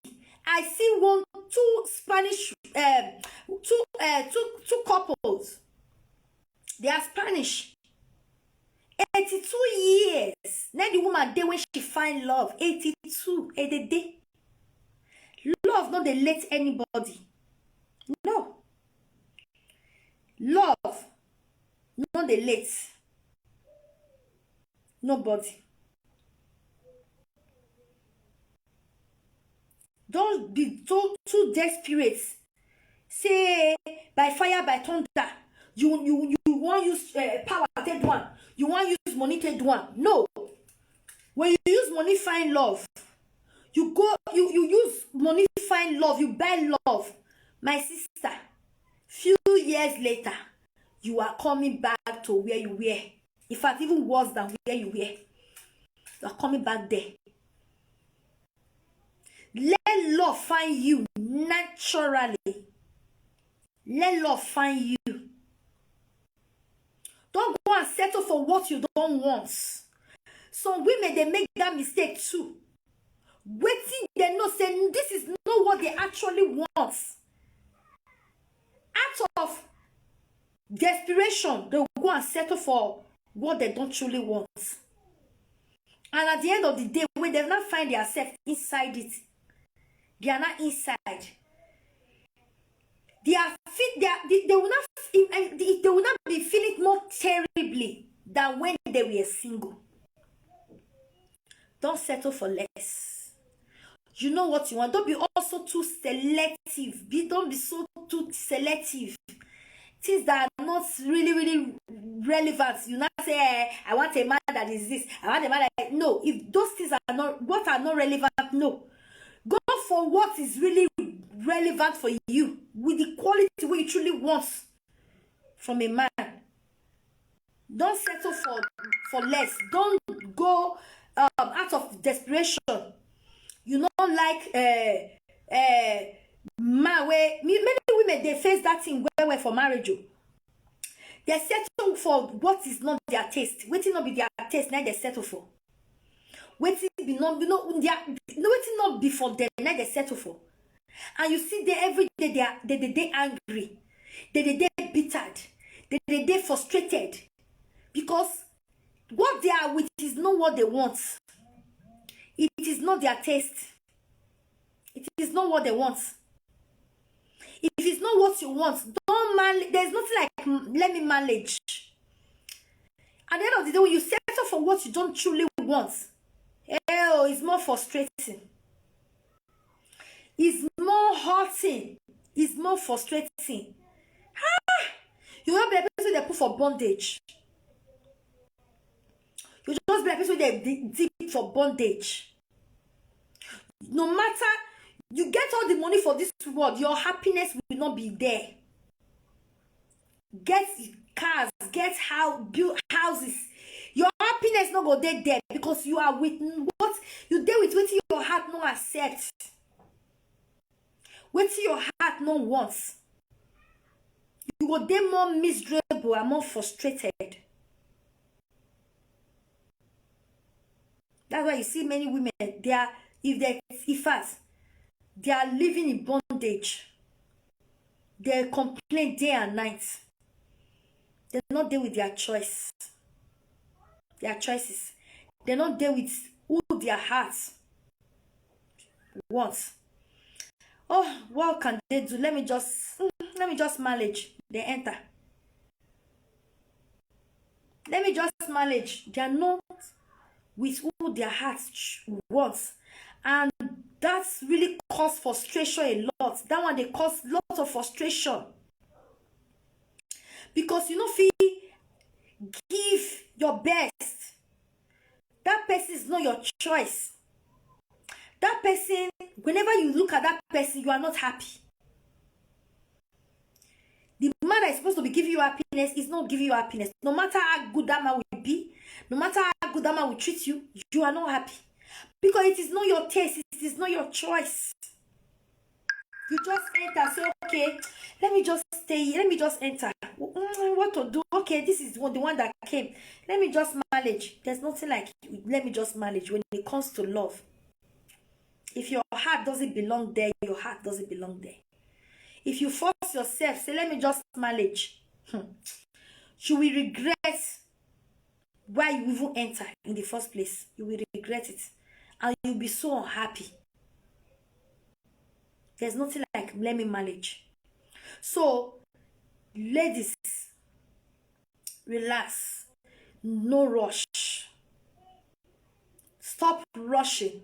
I see two Spanish, two couples. They are Spanish. 82 years. Now the woman day when she find love. 82 a day. Love not they let anybody. No. Love not they let nobody. Don't be too desperate. Say by fire, by thunder. You want use power take one. You want use money take one. No. When you use money find love. You use money find love. You buy love. My sister. Few years later, you are coming back to where you were. In fact, even worse than where you were. You are coming back there. Let love find you naturally. Let love find you. Don't go and settle for what you don't want. Some women, they make that mistake too. Waiting, they know, saying this is not what they actually want. Out of desperation, they will go and settle for what they don't truly want. And at the end of the day, when they not find themselves inside it, they are not inside. They will not be feeling more terribly than when they were single. Don't settle for less. You know what you want. Don't be also too selective. Don't be so too selective. things that are not really relevant. You not say, I want a man that is this, I want a man that... No, if those things are not relevant, no. Go for what is really relevant for you, with the quality what you truly want from a man. Don't settle for less. Don't go out of desperation. You know, like man, where many women, they face that thing where for marriage. They settle for what is not their taste. Waiting not be their taste, now they settle for. Waiting be not, waiting not be for them, now they settle for. And you see they every day they angry, they bittered, they frustrated, because what they are with is not what they want. It is not their taste. It is not what they want. If it's not what you want, don't manage. There's nothing like let me manage. At the end of the day, when you settle for what you don't truly want, it's more frustrating. It's more hurting. It's more frustrating. You will be a person they put for bondage. You just be a person they deep for bondage. No matter you get all the money for this world, your happiness will not be there. Get cars, get build houses. Your happiness not go there because you are with what you deal with. What your heart no accept. What your heart no wants. You go there more miserable and more frustrated. That's why you see many women, they are they are living in bondage. They complain day and night. They not deal with their choice. Their choices. They not deal with who their hearts wants. Oh, what can they do? Let me just manage. They enter. Let me just manage. They are not with who their hearts wants. And that's really cause frustration a lot. That one they cause lots of frustration. Because you know, if you give your best, that person is not your choice. That person, whenever you look at that person, you are not happy. The man that is supposed to be giving you happiness is not giving you happiness. No matter how good that man will be, no matter how good that man will treat you, you are not happy. Because it is not your taste, it is not your choice. You just enter, say, okay, let me just stay, let me just enter. What to do? Okay, this is the one that came. Let me just manage. There's nothing like, let me just manage when it comes to love. If your heart doesn't belong there, your heart doesn't belong there. If you force yourself, say, let me just manage, you will regret why you even enter in the first place. You will regret it. And you'll be so unhappy. There's nothing like, let me manage. So, ladies, relax. No rush. Stop rushing.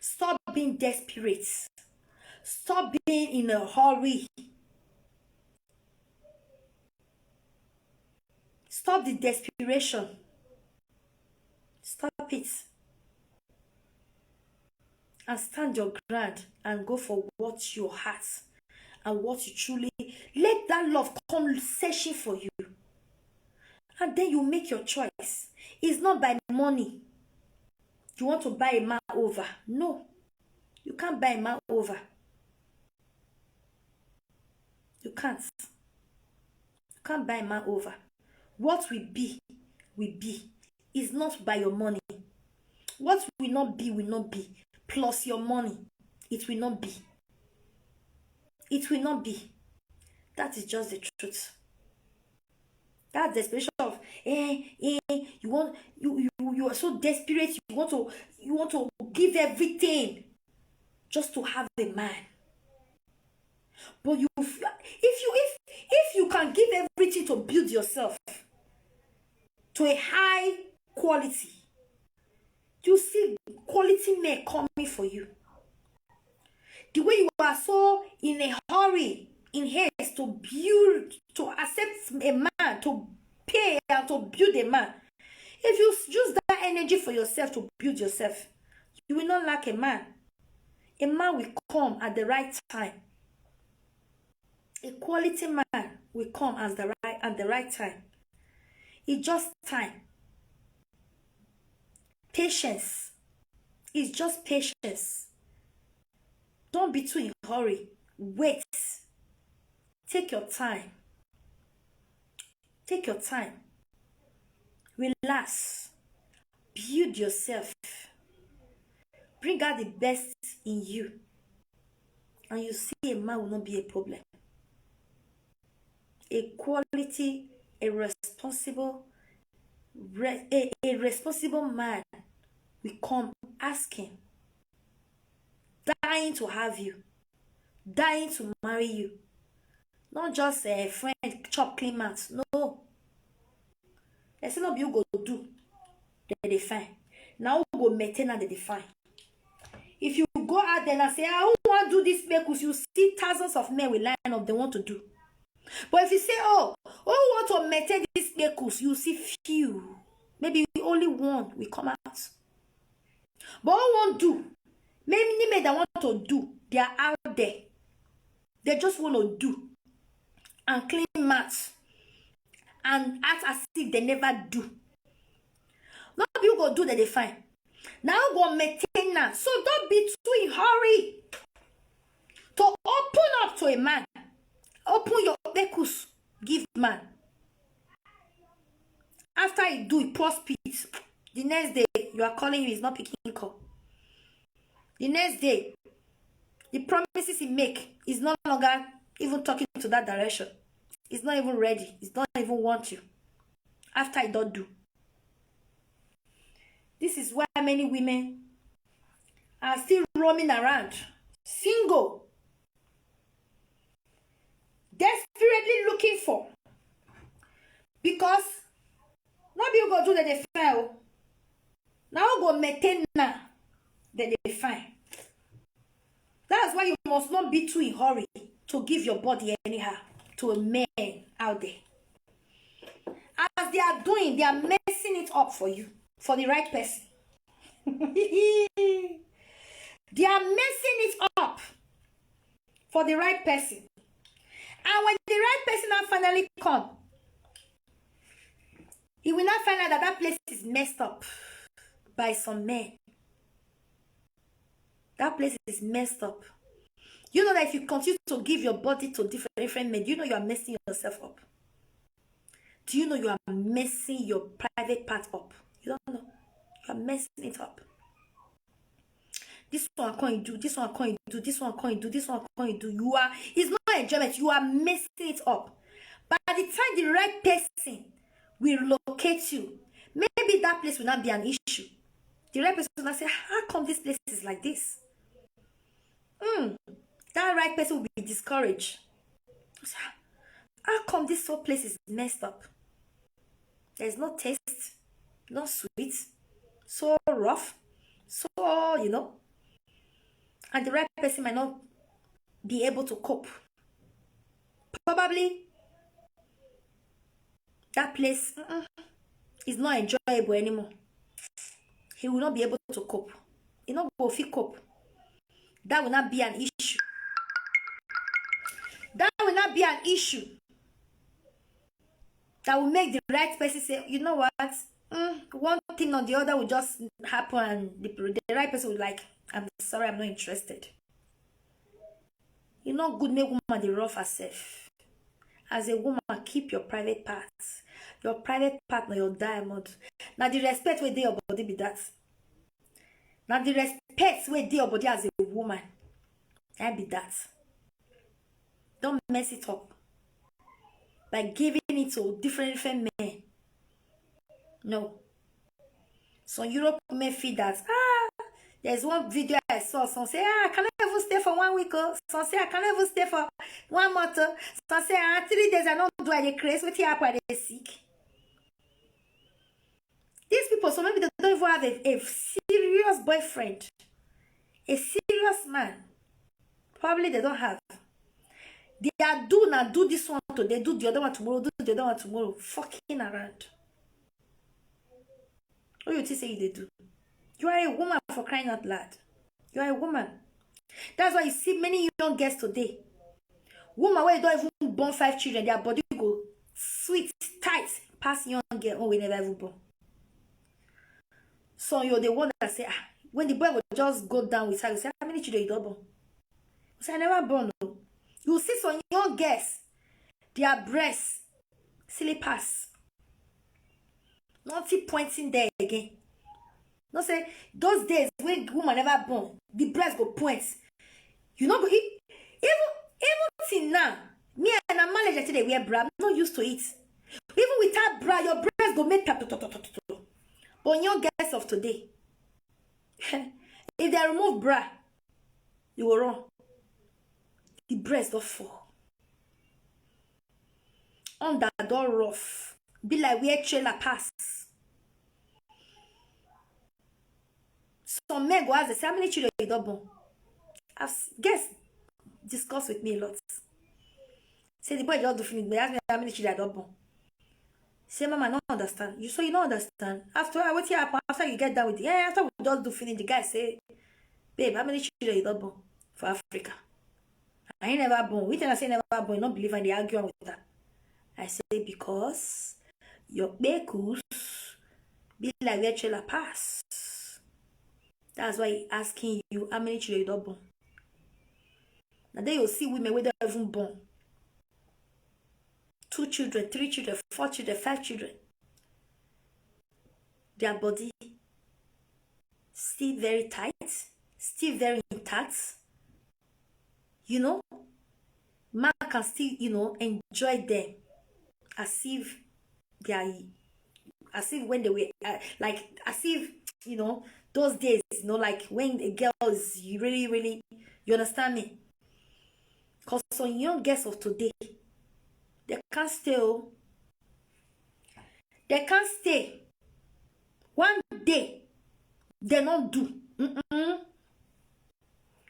Stop being desperate. Stop being in a hurry. Stop the desperation. Stop it. And stand your ground and go for what your heart and what you truly... Let that love come searching for you. And then you make your choice. It's not by money. You want to buy a man over. No. You can't buy a man over. You can't. You can't buy a man over. What will be, will be. It's not by your money. What will not be, will not be. Plus your money. It will not be. It will not be. That is just the truth. That's the desperation of you are so desperate, you want to give everything just to have a man. But if you can give everything to build yourself to a high quality, you see quality men coming for you. The way you are so in a hurry in haste to build, to accept a man, to pay and to build a man. If you use that energy for yourself to build yourself, you will not lack a man. A man will come at the right time. A quality man will come at the right time. It's just time. Patience. It's just patience. Don't be too in a hurry. Wait. Take your time. Take your time. Relax. Build yourself. Bring out the best in you. And you see a man will not be a problem. A quality, a responsible man will come asking, dying to have you, dying to marry you. Not just a friend, chop clean mouth. No. It's not you go do, they define. Now we go maintain and they define. If you go out there and say, I don't want to do this because you see thousands of men will line up, they want to do. But if you say, oh, want to maintain this because you see few, maybe only one will come out. But all won't do. Maybe men that want to do, they are out there. They just want to do and clean mats and act as if they never do. Not you go do that they fine. Now go maintain now. So don't be too in hurry to open up to a man. Open your bekus. Give man. After he do, he post spit. The next day, you are calling him, he's not picking call. The next day, the promises he make is no longer even talking to that direction. He's not even ready. He's not even want you. After he don't do. This is why many women are still roaming around. Single. Desperately looking for. Because not be go do that they fail. Now go maintain now that they fine. That's why you must not be too in hurry to give your body anyhow to a man out there. As they are doing, they are messing it up for you, for the right person. They are messing it up for the right person. And when the right person now finally come, he will not find out that that place is messed up by some men. That place is messed up. You know that if you continue to give your body to different men, you know you are messing yourself up. Do you know you are messing your private part up? You don't know. You are messing it up. This one can't do, this one can't do, this one can't do, this one can't do. It's not enjoyment. You are messing it up. By the time the right person will locate you, maybe that place will not be an issue. The right person will not say, how come this place is like this? That right person will be discouraged. How come this whole place is messed up? There's no taste, no sweet, so rough, so, and the right person might not be able to cope. Probably that place is not enjoyable anymore. He will not be able to cope. He will not be able to cope. That will not be an issue. That will not be an issue. That will make the right person say, you know what? One thing or the other will just happen and the right person will like, I'm sorry, I'm not interested. You know, good make woman the rough herself. As a woman, keep your private parts. Your private part, not your diamond. Now the respect where they your body be that. Now the respect where they your body as a woman. I be that. Don't mess it up by giving it to different men. No. So Europe may feel that there's one video I saw. Some say, can I ever stay for 1 week? Some say, I can ever stay for 1 month. Some say, 3 days I don't do any craze with you after they sick. These people, so maybe they don't even have a serious boyfriend. A serious man. Probably they don't have. They are do now, do this one today, do the other one tomorrow, do the other one tomorrow. Fucking around. What you say they do? You are a woman, for crying out loud. You are a woman. That's why you see many young girls today. Woman where you don't even born 5 children, their body go sweet, tight, past young girl. Oh, we never even born. So you're the one that say, when the boy will just go down with her, you say, how many children you don't born? You say, I never born. No. You see some young girls, their breasts, silly pass. Nothing pointing there again. No say, those days when woman never born, the breast go point. You know, even till now, me and a manager today wear bra, I'm not used to it. Even without bra, your breast go make tap. But young girls of today, if they remove bra, you will run. The breast don't fall. Under door rough. Be like where trailer pass. Some men go ask, they say, how many children you don't born? Guess discuss with me a lot. Say the boy just do finish, but ask me how many children I don't born. Say, Mama, I don't understand. So you don't understand. After what happen, after you get down with it, after we just do finish, the guy say, babe, how many children you don't born for Africa? I ain't never born. We tell I say never born, you don't believe, and they argue with that. I say, because your bekus be like where trailer pass. That's why he asking you how many children you don't born. Now then you'll see women where they don't even born. 2 children, 3 children, 4 children, 5 children. Their body still very tight, still very intact. You know, man can still, you know, enjoy them as if they are, as if when they were, like, as if, you know, those days, you know, like when a girl is really, really, you understand me? Because some young girls of today, they can't stay. They can't stay. One day, they don't do.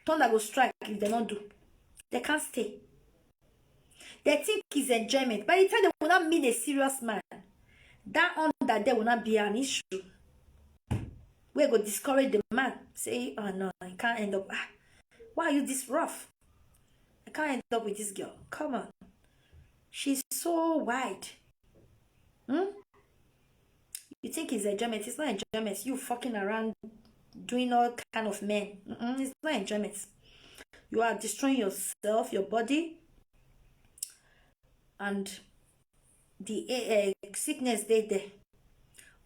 Thunder go strike if they don't do. They can't stay. They think it's enjoyment. By the time they will not meet a serious man, that under there will not be an issue. We go discourage the man. Say, oh no, I can't end up. Why are you this rough? I can't end up with this girl. Come on. She's so wide. You think it's enjoyment? It's not enjoyment. You fucking around doing all kind of men. It's not enjoyment. You are destroying yourself, your body, and the sickness there.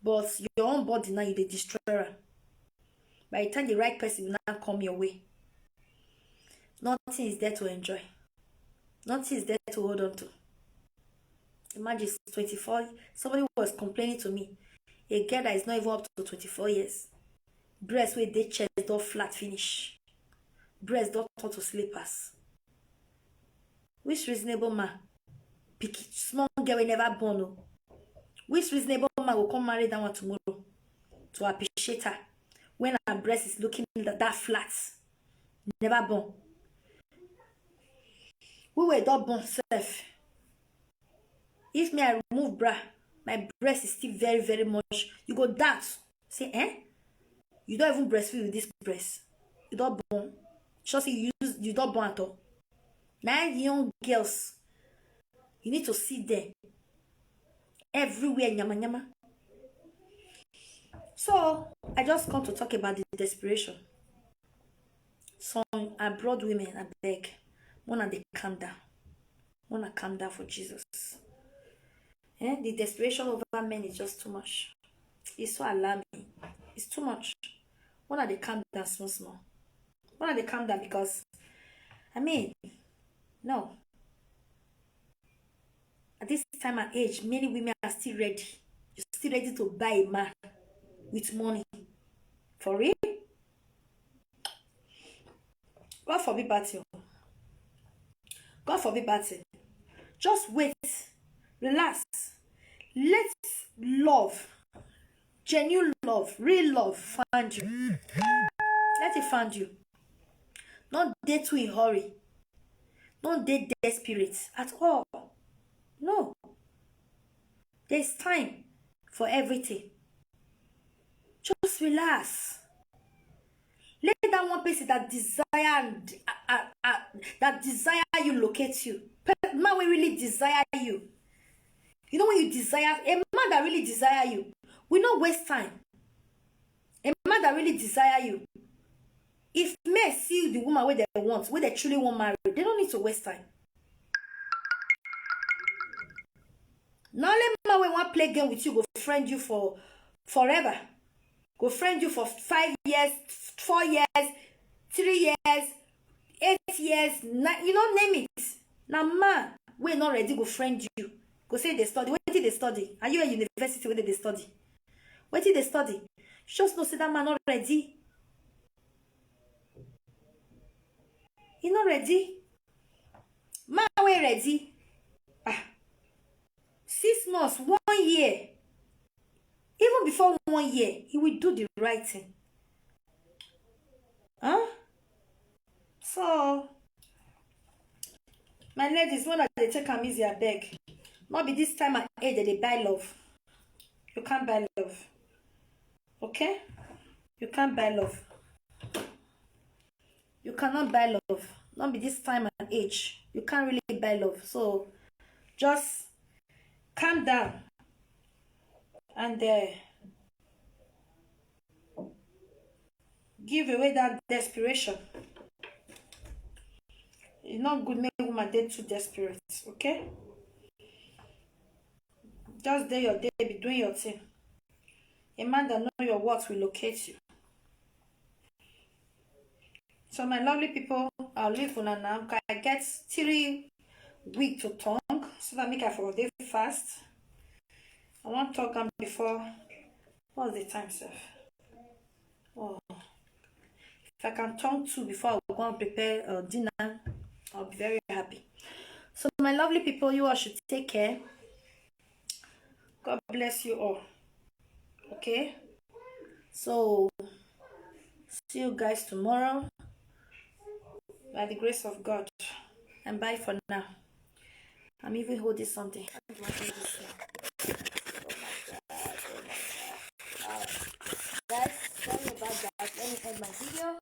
But your own body now, you the destroyer. By the time the right person will not come your way, nothing is there to enjoy. Nothing is there to hold on to. Imagine 24. Somebody was complaining to me. A girl that is not even up to 24 years. Breast with the chest don't flat finish. Breast don't turn to slippers. Which reasonable man? Pick it. Small girl will never born. No. Which reasonable man will come marry that one tomorrow to appreciate her when her breast is looking that flat? Never born. We were not born self. If me I remove bra, my breast is still very, very much. You go doubt. Say, you don't even breastfeed with this breast. You don't born. Just you don't born at all. 9 young girls. You need to see them everywhere, nyama nyama. So I just come to talk about the desperation. Some abroad women, I beg, wanna they calm down. Wanna calm down for Jesus. The desperation over men is just too much. It's so alarming. It's too much. Wanna they calm down small. Wanna they calm down because, I mean, no. At this time and age, many women are still ready. You're still ready to buy a man with money. For real? God forbid battle. God forbid battle. Just wait. Relax. Let love, genuine love, real love find you. Let it find you. Not date to in hurry. Don't date desperate at all. No. There's time for everything. Just relax. Let that one person that desire you locate you. Man will really desire you. You know when you desire, a man that really desire you will not waste time. A man that really desire you, if men see the woman where they want, where they truly want marry, they don't need to waste time. Now let man when one play game with you, go friend you for forever. Go friend you for 5 years, 4 years, 3 years, 8 years, 9, you know, name it. Now man, we're not ready go friend you. Go say they study. What did they study? Are you at university? Where did they study? What did they study? Just know say that man not ready. He not ready. Man we ready. 6 months, 1 year. Even before 1 year, he will do the right thing. Huh? So, my ladies, when they take am easy, I beg. Not be this time at age that they buy love. You can't buy love. Okay? You can't buy love. You cannot buy love. Not be this time and age. You can't really buy love. So, just calm down. And give away that desperation. It's not good make woman date too desperate. Okay? Just day your day, be doing your thing. A man that know your words will locate you. So my lovely people, I'll leave for now. I get 3 weeks to talk, so that make I for a day fast. I want to talk before. What's the time, sir? Oh, if I can talk 2 before I go and prepare dinner, I'll be very happy. So my lovely people, you all should take care. God bless you all. Okay? So, see you guys tomorrow. By the grace of God. And bye for now. I'm even holding something. Guys, sorry about that. Let me end my video.